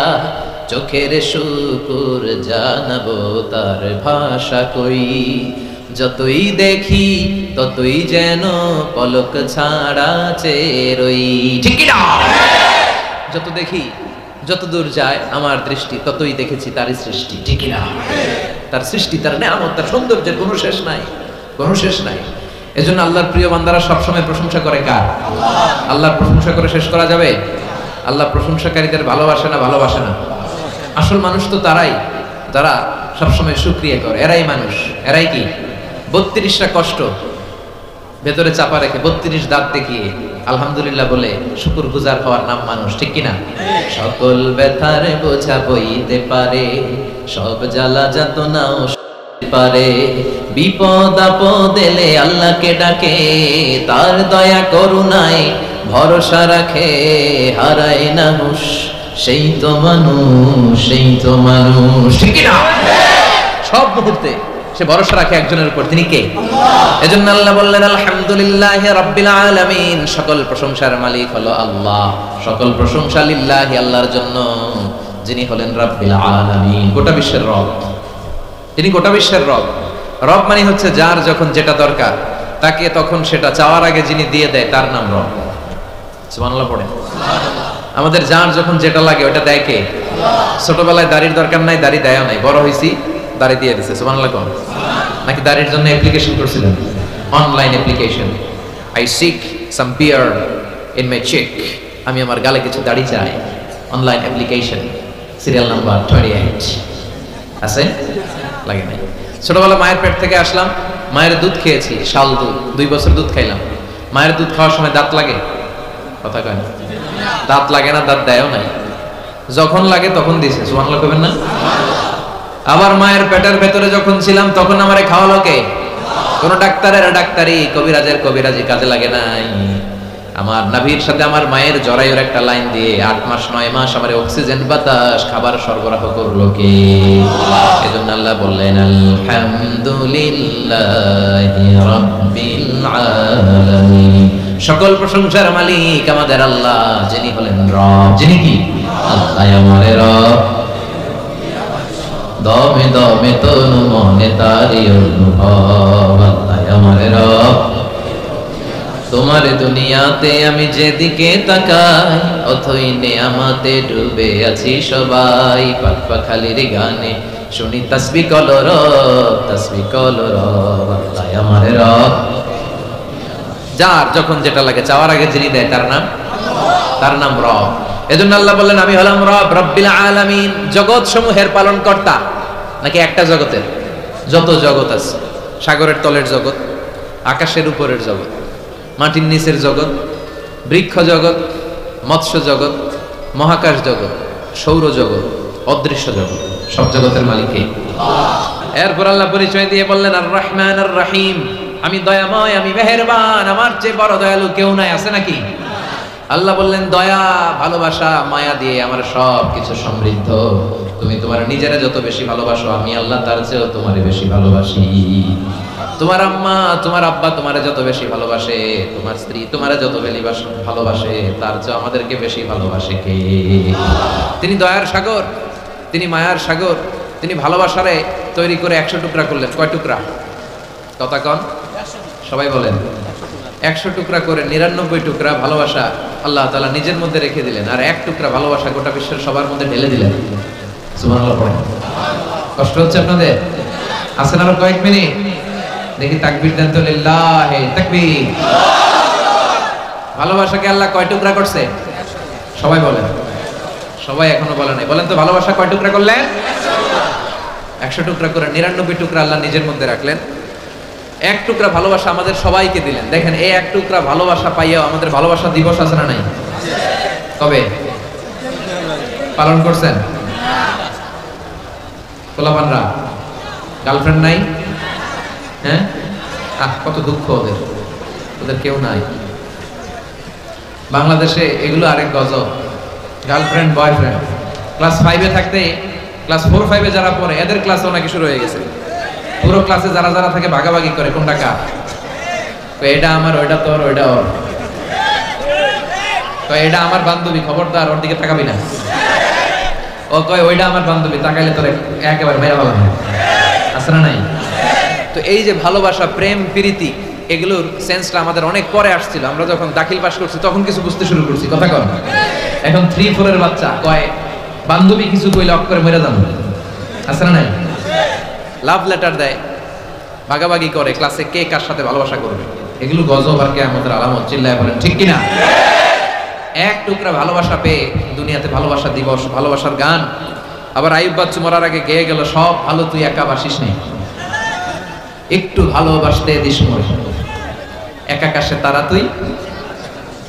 চোখের শুকুর জানাবো তার ভাষা কই। যতই দেখি ততই যেন পলক ছাড়া চেরই। ঠিক না? যত দেখি, যত দূর যায় আমার দৃষ্টি, ততই দেখেছি তারই সৃষ্টি। ঠিক না? তার সৃষ্টি, তার নেয়ামত, তার সৌন্দর্যের কোনো শেষ নাই, কোনো শেষ নাই। এজন্য আল্লাহর প্রিয় বান্দারা সবসময় প্রশংসা করে কার? আল্লাহর প্রশংসা করে শেষ করা যাবে? আল্লাহ প্রশংসাকারীদের ভালোবাসে না? ভালোবাসে না? আসল মানুষ তো তারাই যারা সবসময় শুকরিয়া করে। এরাই মানুষ। এরাই কি 32টা কষ্ট ভেতরে চাপা রেখে 32 দাঁত দেখিয়ে আলহামদুলিল্লাহ বলে শুকর গুজার হওয়ার নাম মানুষ। ঠিক কিনা? সকল ব্যথার বোঝা বইতে পারে, সব জ্বালা যাতনাও পারে, বিপদ আপদ এলে আল্লাহকে ডাকে, তার দয়া করুণায় ভরসা রাখে, হারায় না হুঁশ, সেই তো মানুষ, সেই তো মানুষ। ঠিক না? সব মুহূর্তে সে ভরসা রাখে একজনের উপর, তিনি কে? এজন্য আল্লাহ বললেন আলহামদুলিল্লাহি রাব্বিল আলামিন, সকল প্রশংসার মালিক হলো আল্লাহ। সকল প্রশংসা লিল্লাহি, আল্লাহর জন্য, যিনি হলেন রাব্বিল আলামিন, গোটা বিশ্বের রব। তিনি গোটা বিশ্বের রব। রব মানে হচ্ছে যার যখন যেটা দরকার তাকে তখন সেটা চাওয়ার আগে যিনি দিয়ে দেয় তার নাম রব। সুবহানাল্লাহ পড়ে। আমাদের যার যখন যেটা লাগে ওটা দেয় কে? ছোটবেলায় দাড়ির দরকার নাই, দাড়ি দেয়ও নাই, বড় হইছি দাড়ি দিয়ে দিছে। সুবহানাল্লাহ কোন? নাকি দাড়ির জন্য অ্যাপ্লিকেশন করছিলেন? Online application, I seek some beard in my cheek, আমি আমার গালে কিছু দাড়ি চাই। অনলাইন অ্যাপ্লিকেশন, সিরিয়াল নাম্বার 28 আছে? লাগে নাই। ছোটবেলা মায়ের পেট থেকে আসলাম, মায়ের দুধ খেয়েছি, শাল দুধ, 2 বছর দুধ খাইলাম। মায়ের দুধ খাওয়ার সময় দাঁত লাগে? কথা কয় না। দাঁত লাগে না, দাঁত দেয়ও নাই, যখন লাগে তখন দিছে। সুবহানাল্লাহ কইবেন না? আবার মায়ের পেটের ভেতরে যখন ছিলাম তখন আমারে খাওয়ালো কে? কোন ডাক্তারের ডাক্তারি, কবিরাজের কবিরাজি কাজে লাগে নাই। আমার নাভির সাথে আমার মায়ের জরায়ুর একটা লাইন দিয়ে 8 মাস 9 মাস আমার অক্সিজেন বাতাস খাবার সরবরাহ করলো কে? এজন্য আল্লাহ বললেন আলহামদুলিল্লাহি রাব্বিল আলামিন, সকল প্রশংসার মালিক আমাদের আল্লাহ, যিনি হলেন রব। যিনি কি? আল্লাহ আমার রব, দমে দমে তনু মনে তারি অনুভব। আল্লাহ আমার রব, তোমার দুনিয়াতে আমি যেদিকে তাকাই অথই নেয়ামতে ডুবে আছি সবাই। পাক পাখালির গানে শুনি তাসবিহ কলরব, তাসবিহ কলরব। আল্লাহ আমার রব, যার যখন যেটা লাগে চাওয়ার আগে যিনি দেয় তার নাম তার নাম রব। এজন্য আল্লাহ বললেন আমি হলাম রব, রব্বিল আলামিন, জগৎ সমূহের পালন কর্তা। নাকি একটা জগতের? যত জগৎ আছে, সাগরের তলের জগৎ, আকাশের উপরের জগৎ, মাটির নিচের জগৎ, বৃক্ষ জগৎ, মৎস্য জগৎ, মহাকাশ জগৎ, সৌর জগৎ, অদৃশ্য জগৎ, সব জগতের মালিক কে? এরপর আল্লাহ পরিচয় দিয়ে বললেন আর রহমান আর রহিম, আমি দয়াময়, আমি মেহেরবান, আমার চেয়ে বড় দয়ালু কেউ নাই। আছে নাকি? আল্লাহ বললেন দয়া, ভালোবাসা, মায়া দিয়ে আমার সব কিছু সমৃদ্ধ। তুমি তোমার নিজেরা যত বেশি ভালোবাসো, আমি আল্লাহ তার চেয়েও তোমারে বেশি ভালোবাসি। তোমার আম্মা, তোমার আব্বা তোমারে যত বেশি ভালোবাসে, তোমার স্ত্রী তোমারে যত ভালোবাসে, তার চেয়ে আমাদেরকে বেশি ভালোবাসে কে? তিনি দয়ার সাগর, তিনি মায়ার সাগর, তিনি ভালোবাসারে তৈরি করে 100 টুকরা করলেন। কয় টুকরা? কথা কন, সবাই বলেন। 100 টুকরা করে 99 টুকরা ভালোবাসা আল্লাহ তাআলা নিজের মধ্যে রেখে দিলেন, আর 1 টুকরা ভালোবাসা গোটা বিশ্বের সবার মধ্যে ঢেলে দিলেন। সুবহানাল্লাহ পড়েন। কষ্ট হচ্ছে আপনাদের? আছেন আরো কয়েক মিনিট? দেখি তাকবীর দেন তো, লিল্লাহি তাকবীর। ভালোবাসাকে আল্লাহ কয় টুকরা করছে? সবাই বলেন। সবাই এখনো বলে নাই। বলেন তো, ভালোবাসা কয় টুকরা করলেন? 100 টুকরা করে 99 টুকরা আল্লাহ নিজের মধ্যে রাখলেন। 1 টুকরা ভালোবাসা আমাদের সবাইকে দিলেন। দেখেন, এই 1 টুকরা ভালোবাসা পাইয়াও আমাদের ভালোবাসা দিবস আছে না নাই? কবে পালন করছেন? পোলাপানরা গার্লফ্রেন্ড নাই? হ্যাঁ, কত দুঃখ ওদের, ওদের কেউ নাই। বাংলাদেশে এগুলো আরেক গজব। গার্লফ্রেন্ড বয়ফ্রেন্ড ক্লাস 5-এ থাকতে, ক্লাস 4-5-এ যারা পড়ে এদের ক্লাসও নাকি শুরু হয়ে গেছে। পুরো ক্লাসে যারা যারা থাকে ভাগাভাগি করে কোনটা কার। এটা আমার, ওইটা তোর, ওইটা ওর। এটা আমার বান্ধবী, খবরদার ওর দিকে তাকাবি না। ও কয় ওইটা আমার বান্ধবী, তাকাইলে তোর একেবারে মেরা ভালো না। আছে না নাই? তো এই যে ভালোবাসা, প্রেম, প্রীতি, এগুলোর সেন্সটা আমাদের অনেক পরে আসছিল। আমরা যখন দাখিল পাস করছি তখন কিছু বুঝতে শুরু করছি। কথা কন। এখন 3-4 এর বাচ্চা কয় বান্ধবী কিছু কইলে অক করে মেরে যাবো। আছে না নাই? লাভ লেটার দেয়, ভাগাভাগি করে, ক্লাসে কে কার সাথে ভালোবাসা করবে। এগুলো গজব আর কিয়ামতের আলামত। চিল্লায় বলেন ঠিক কিনা? 1 টুকরা ভালোবাসা পেয়ে দুনিয়াতে ভালোবাসা দিবস, ভালোবাসার গান। আবার আইয়ুব বাচ্চু মরার আগে গেয়ে গেল, সব ভালো তুই একা বাসিস নেই, একটু ভালোবাসতে দিস মরে, একা কাশে তারা তুই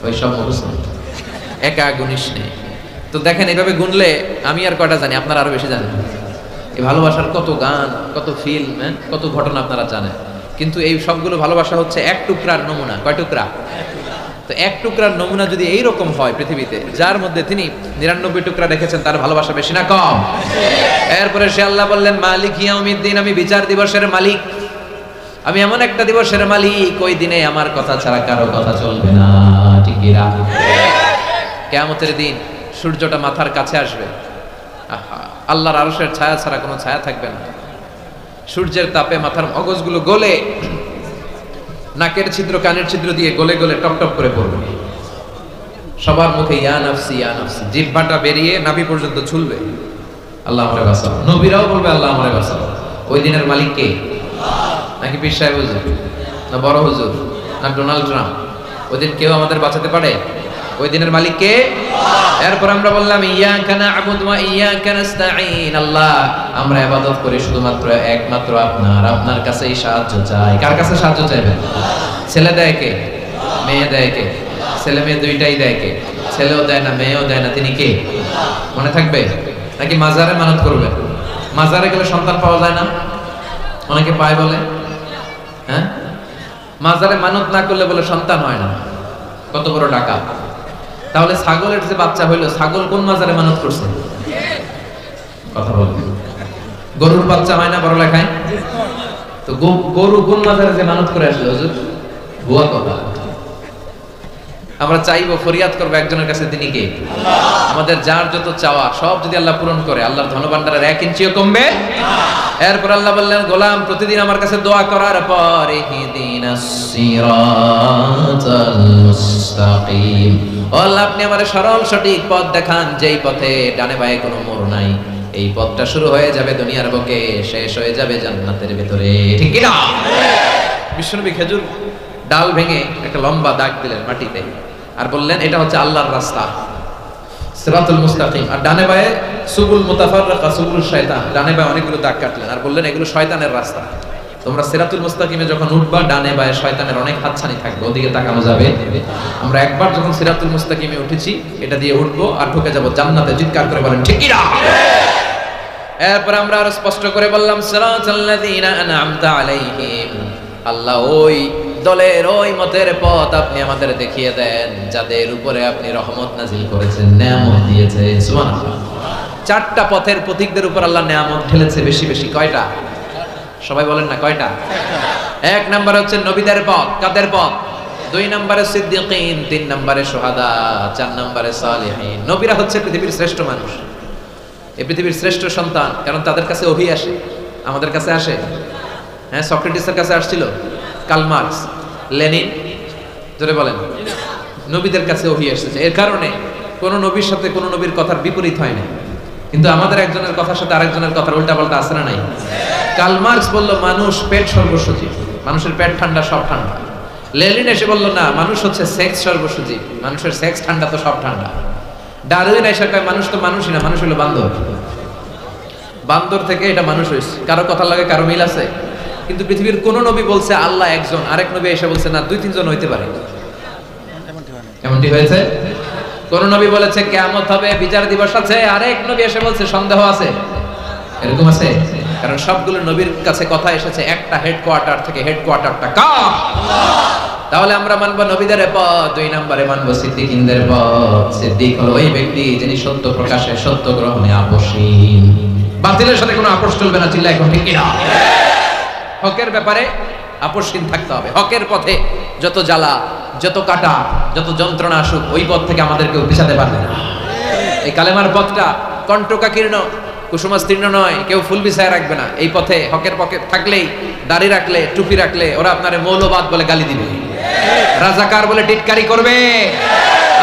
ওই সব মুখস্থ, একা গুনিস নেই। তো দেখেন, এইভাবে গুনলে আমি আর কয়টা জানি, আপনারা আরো বেশি জানেন। এই ভালোবাসার কত গান, কত ফিল্ম, কত ঘটনা আপনারা জানেন। কিন্তু এই সবগুলো ভালোবাসা হচ্ছে 1 টুকরার নমুনা। কয় টুকরা? তো 1 টুকরার নমুনা যদি এইরকম হয় পৃথিবীতে, যার মধ্যে তিনি 99 টুকরা রেখেছেন, তার ভালোবাসা বেশি না কম? এরপরে সে আল্লাহ বললেন মালিক ইয়াউমিদ্দিন, আমি বিচার দিবসের মালিক, আমি এমন একটা দিবসের মালিক, ওই দিনে আমার কথা ছাড়া কারো কথা চলবে না। ঠিক কিনা? কিয়ামতের দিন সূর্যটা মাথার কাছে আসবে, আল্লাহর আরশের ছায়া ছাড়া কোনো ছায়া থাকবে না। সূর্যের তাপে মাথার মগজগুলো গলে, নাকের ছিদ্র, কানের ছিদ্র দিয়ে গলে গলে টপ টপ করে পড়বে। সবার মুখে ইয়া নাফসি ইয়া নাফসি, জিহ্বাটা বেরিয়ে নাভি পর্যন্ত ঝুলবে। আল্লাহ আমারে বাঁচাও। নবীরাও বলবে আল্লাহ আমারে বাঁচাও। ওই দিনের মালিক কে? নাকি পীর সাহেব হুজুর, না বড় হুজুর, না ডোনাল্ড ট্রাম্প? ওই দিন কেউ আমাদের বাঁচাতে পারে? ওই দিনের মালিক কে? এরপর আমরা বললাম ইয়াকা না'বুদু ওয়া ইয়াকা নাস্তাঈন, আল্লাহ আমরা ইবাদত করি শুধুমাত্র একমাত্র আপনার, আপনার কাছেই সাহায্য চাই। কার কাছে সাহায্য চাইবেন? ছেলে দেয় কে? মেয়ে দেয় কে? ছেলে মেয়ে দুইটাই দেয় কে? ছেলেও দেয় না, মেয়েও দেয় না, তিনি কে? মনে থাকবে? নাকি মাজারে মানত করবেন? মাজারে গেলে সন্তান পাওয়া যায় না? অনেকে পায় বলে। হ্যাঁ, মাজারে মানত না করলে বলে সন্তান হয় না। কত বড় টাকা! তাহলে ছাগলের যে বাচ্চা হইলো, ছাগল কোন মাজারে মানত করছে? কথা বলবেন। গরুর বাচ্চা হয় না বড় লেখায়? তো গরু কোন মাজারে যে মানত করে আসলো হুজুর? ভুয়া কথা। আমরা চাইবো, ফরিয়াদ করবো একজনের কাছে, তিনি কে? আমাদের যার যত চাওয়া সব যদি আল্লাহ পূরণ করে, আল্লাহর ধনভাণ্ডারের 1 ইঞ্চিও কমবে। এরপর আল্লাহ বললেন গোলাম প্রতিদিন আমার কাছে দোয়া করার পর ইহদিনাস সিরাতাল মুস্তাকিম, আল্লাহ আপনি আমারে সরল সঠিক পথ দেখান, যেই পথে ডানে বায়ে কোনো মোড় নাই। এই পথটা শুরু হয়ে যাবে দুনিয়ার বুকে, শেষ হয়ে যাবে জান্নাতের ভিতরে। ঠিক কি না? বিশ্বনবী খেজুর ডাল ভেঙে একটা লম্বা দাগ দিলেন মাটিতে, আর বললেন এটা হচ্ছে আল্লাহর রাস্তা, সিরাতুল মুস্তাকিম। আর ডানে বায়ে সুবুল মুতাফাররাকা, সুবুল শয়তান, ডানে বায়ে অনেকগুলো দাগ কাটলেন আর বললেন এগুলো শয়তানের রাস্তা। তোমরা সিরাতুল মুস্তাকিমে যখন উঠবা, ডানে বায়ে শয়তানের অনেক হাতছানি থাকবে, ওদিকে তাকানো যাবে। আমরা একবার যখন সিরাতুল মুস্তাকিমে উঠেছি, এটা দিয়ে উঠবো আর ঢুকে যাব জান্নাতে। চিৎকার করে বলেন ঠিক কি না? এরপর আমরা আরো স্পষ্ট করে বললাম সিরাতাল্লাযীনা আনআমতা আলাইহিম, আল্লাহ ওই দলের ওই মতের পথ আপনি আমাদের দেখিয়ে দেন যাদের উপরে আপনি রহমত নাজিল করেছেন, নিয়ামত দিয়েছেন। সুবহানাল্লাহ। চারটা পথের পথিকদের উপর আল্লাহ নিয়ামত ঢেলেছে বেশি বেশি। কয়টা? সবাই বলেন না কয়টা? এক নম্বরে হচ্ছে নবীদের পথ। কাদের পথ? 2 নম্বরে সিদ্দিকিন, 3 নম্বরে শুহাদা, 4 নম্বরে সালিহিন। নবীরা হচ্ছে পৃথিবীর শ্রেষ্ঠ মানুষ, এই পৃথিবীর শ্রেষ্ঠ সন্তান, কারণ তাদের কাছে ওহী আসে। আমাদের কাছে আসে? হ্যাঁ, সক্রেটিসের কাছে আসছিল, কার্ল মার্কস, লেনিন, জোরে বলেন। নবীদের কাছে ওহী এসেছে। এর কারণে কোন নবীর সাথে কোন নবীর কথার বিপরীত হয় না, কিন্তু আমাদের একজনের কথার সাথে আরেকজনের কথার উল্টাপাল্টা আছে না নাই? কার্ল মার্কস বলল মানুষ পেট সর্বসজীব, মানুষের পেট ঠান্ডা সব ঠান্ডা। লেনিন এসে বলল না, মানুষ হচ্ছে সেক্স সর্বসজীব, মানুষের সেক্স ঠান্ডা তো সব ঠান্ডা। ডারউইন এসে কয় মানুষ তো মানুষই না, মানুষ হলো বান্দর, বান্দর থেকে এটা মানুষ হয়েছে। কারো কথা লাগে কারো মিল আছে? কিন্তু পৃথিবীর কোন নবী বলছে আল্লাহ একজন, আরেক নবী এসে বলছে না 2-3 জন হইতে পারে? এমনটি হয়েছে? কোন নবী বলেছে কিয়ামত হবে, বিচার দিবস আছে, আরেক নবী এসে বলছে সন্দেহ আছে? এরকম আছে? কারণ সবগুলো নবীর কাছে কথা এসেছে একটা হেডকোয়ার্টার থেকে। হেডকোয়ার্টারটা কার? তাহলে আমরা মানবো নবীদের পথ। 2 নম্বরে মানবো সিদ্দিকিনদের পথ। সিদ্দিক হলো ওই ব্যক্তি যিনি সত্য প্রকাশে, সত্য গ্রহণে আপোষহীন, বাতিলের সাথে কোনো আপোষ চলবে না। চিল্লায় এখন ঠিক কিনা? হকের ব্যাপারে আপোষহীন থাকতে হবে। হকের পথে যত জ্বালা, যত কাটা, যত যন্ত্রণা আসুক, ওই পথ থেকে আমাদেরকে পিছাতে পারবে না। এই কালেমার পথটা কণ্টকাকীর্ণ, কুসুমাস্তীর্ণ নয়, কেউ ফুল বিছায় রাখবে না। এই পথে হকের পথে থাকলেই, দাড়ি রাখলে, টুপি রাখলে ওরা আপনারে মৌলবাদ বলে গালি দিবে, রাজাকার বলে টিটকারি করবে,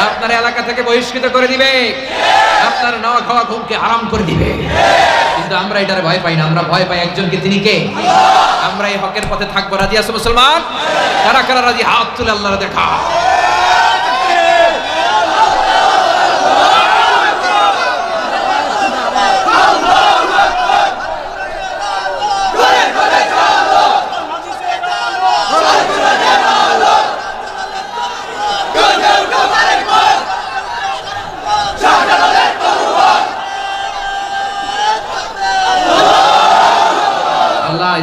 আপনার এলাকা থেকে বহিষ্কৃত করে দিবে, আপনার নাওয়া খাওয়া ঘুমকে হারাম করে দিবে। কিন্তু আমরা এটারে ভয় পাই না, আমরা ভয় পাই একজনকে, তিনি কে? আমরা এই হকের পথে থাকবো। রাজি আছো মুসলমান? কারা কারা রাজি? হাত তুলে আল্লাহর দেখা।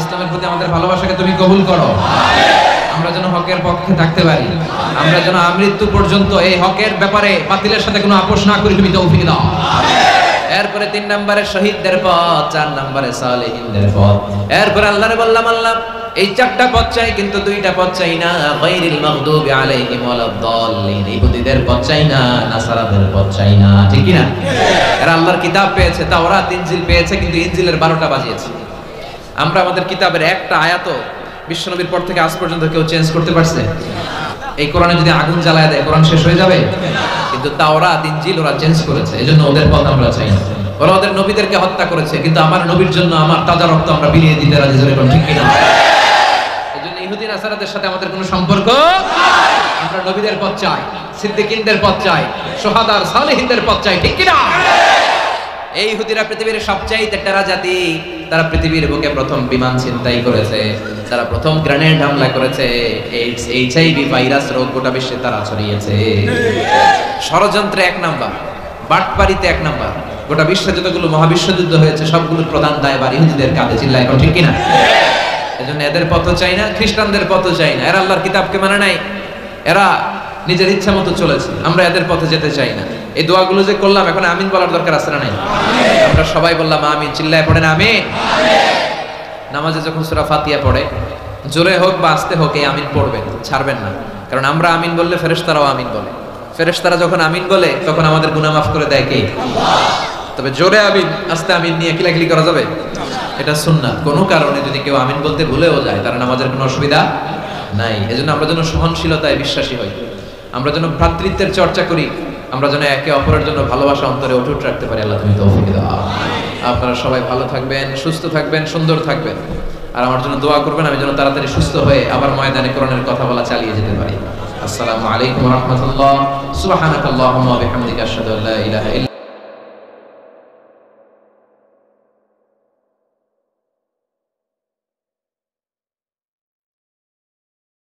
ইসলামের প্রতি আমাদের ভালোবাসাকে তুমি কবুল করো। আমরা যেন হকের পক্ষে থাকতে পারি, আমরা যেন আমৃত্যু পর্যন্ত এই হকের ব্যাপারে বাতিলের সাথে কোনো আপোষ না করি, তুমি তৌফিক দাও। এরপরে 3 নম্বরে শহীদদের পথ, 4 নম্বরে সালেহিনদের পথ। এরপরে আল্লাহরে বললাম আল্লাহ এই 4টা পথ চাই, কিন্তু 2টা পথ চাই না। গায়রিল মাগদুবি আলাইহিম ওয়ালাদ-দাল্লিন, ইহুদিদের পথ চাই না, নাসারাদের পথ চাই না। ঠিক কি না? এরা আল্লাহর কিতাব পেয়েছে, তাওরাত ইনজিল পেয়েছে, কিন্তু ইনজিলের 12টা বাজিয়েছে। আমরা আমাদের কিতাবের একটা আয়াতও বিশ্বনবীর পর থেকে আজ পর্যন্ত কেউ চেঞ্জ করতে পারছে? এই কোরআনে যদি আগুন জ্বালায় দেয় কোরআন শেষ হয়ে যাবে? কিন্তু তাওরাত ইনজিল ওরা চেঞ্জ করেছে, এজন্য ওদের পথ আমরা চাই না। ওরা ওদের নবীদেরকে হত্যা করেছে, কিন্তু আমার নবীর জন্য আমার তাজা রক্ত আমরা বিলিয়ে দিতে রাজি। জোরে বলুন ঠিক কি না? এজন্য ইহুদি নাসারাদের সাথে আমাদের কোনো সম্পর্ক। আমরা নবীদের পথ চাই, সিদ্দিকিনদের পথ চাই, শুহাদা আর সালেহিনদের পথ চাই। ঠিক কি না? এই ইহুদিরা পৃথিবীর সবচাইতে টেরা জাতি। তারা পৃথিবীর বুকে প্রথম বিমান ছিনতাই করেছে, তারা প্রথম গ্রেনেড হামলা করেছে, এইডস, এইচআইভি ভাইরাস রোগ গোটা বিশ্বে তারা ছড়িয়েছে। ষড়যন্ত্রে 1 নাম্বার, বাটপারিতে 1 নাম্বার। গোটা বিশ্বে যতগুলো মহাবিশ্বযুদ্ধ হয়েছে সবগুলোর প্রধান দায়ভার ইহুদিদের কাঁধে। চিল্লায় এখন ঠিক কিনা? এজন্য এদের পথ চাই না, খ্রিস্টানদের পথ চাই না। এরা আল্লাহর কিতাবকে মানে নাই, এরা নিজের ইচ্ছা মতো চলেছে। আমরা এদের পথে যেতে চাই না। এই দোয়াগুলো যে করলাম, এখন আমিন বলার দরকার আছে না নাই? আমরা সবাই বললাম আমিন। চিল্লায় পড়েন আমিন। নামাজে যখন সূরা ফাতিহা পড়ে, জোরে হোক বা আস্তে হোক, এই আমিন পড়বেন, ছাড়বেন না। কারণ আমরা আমিন বললে ফেরেশতারাও আমিন বলে। ফেরেশতারা যখন আমিন বলে তখন আমাদের গুনাহ মাফ করে দেয় কে? তবে জোরে আমিন আস্তে আমিন নিয়ে কিলাকিলি করা যাবে? এটা সুন্নাত। কোনো কারণে যদি কেউ আমিন বলতে ভুলেও যায়, তার নামাজের কোনো অসুবিধা নাই। এজন্য আমরা যেন সহনশীলতায় বিশ্বাসী হই, আমরা যেন ভ্রাতৃত্বের চর্চা করি, আমরা যেন একে অপরের জন্য ভালোবাসা অন্তরে অটুট রাখতে পারি। আল্লাহ তুমি তৌফিক দাও। আপনারা সবাই ভালো থাকবেন, সুস্থ থাকবেন, সুন্দর থাকবেন। আর আমার জন্য দোয়া করবেন, আমি যেন তাড়াতাড়ি সুস্থ হয়ে আবার ময়দানে কোরআনের কথা বলা চালিয়ে যেতে পারি। আসসালামু আলাইকুম ওয়া রাহমাতুল্লাহ। সুবহানাকাল্লাহুম্মা ওয়া বিহামদিকা আশহাদু আল্লা ইলাহা ইল্লা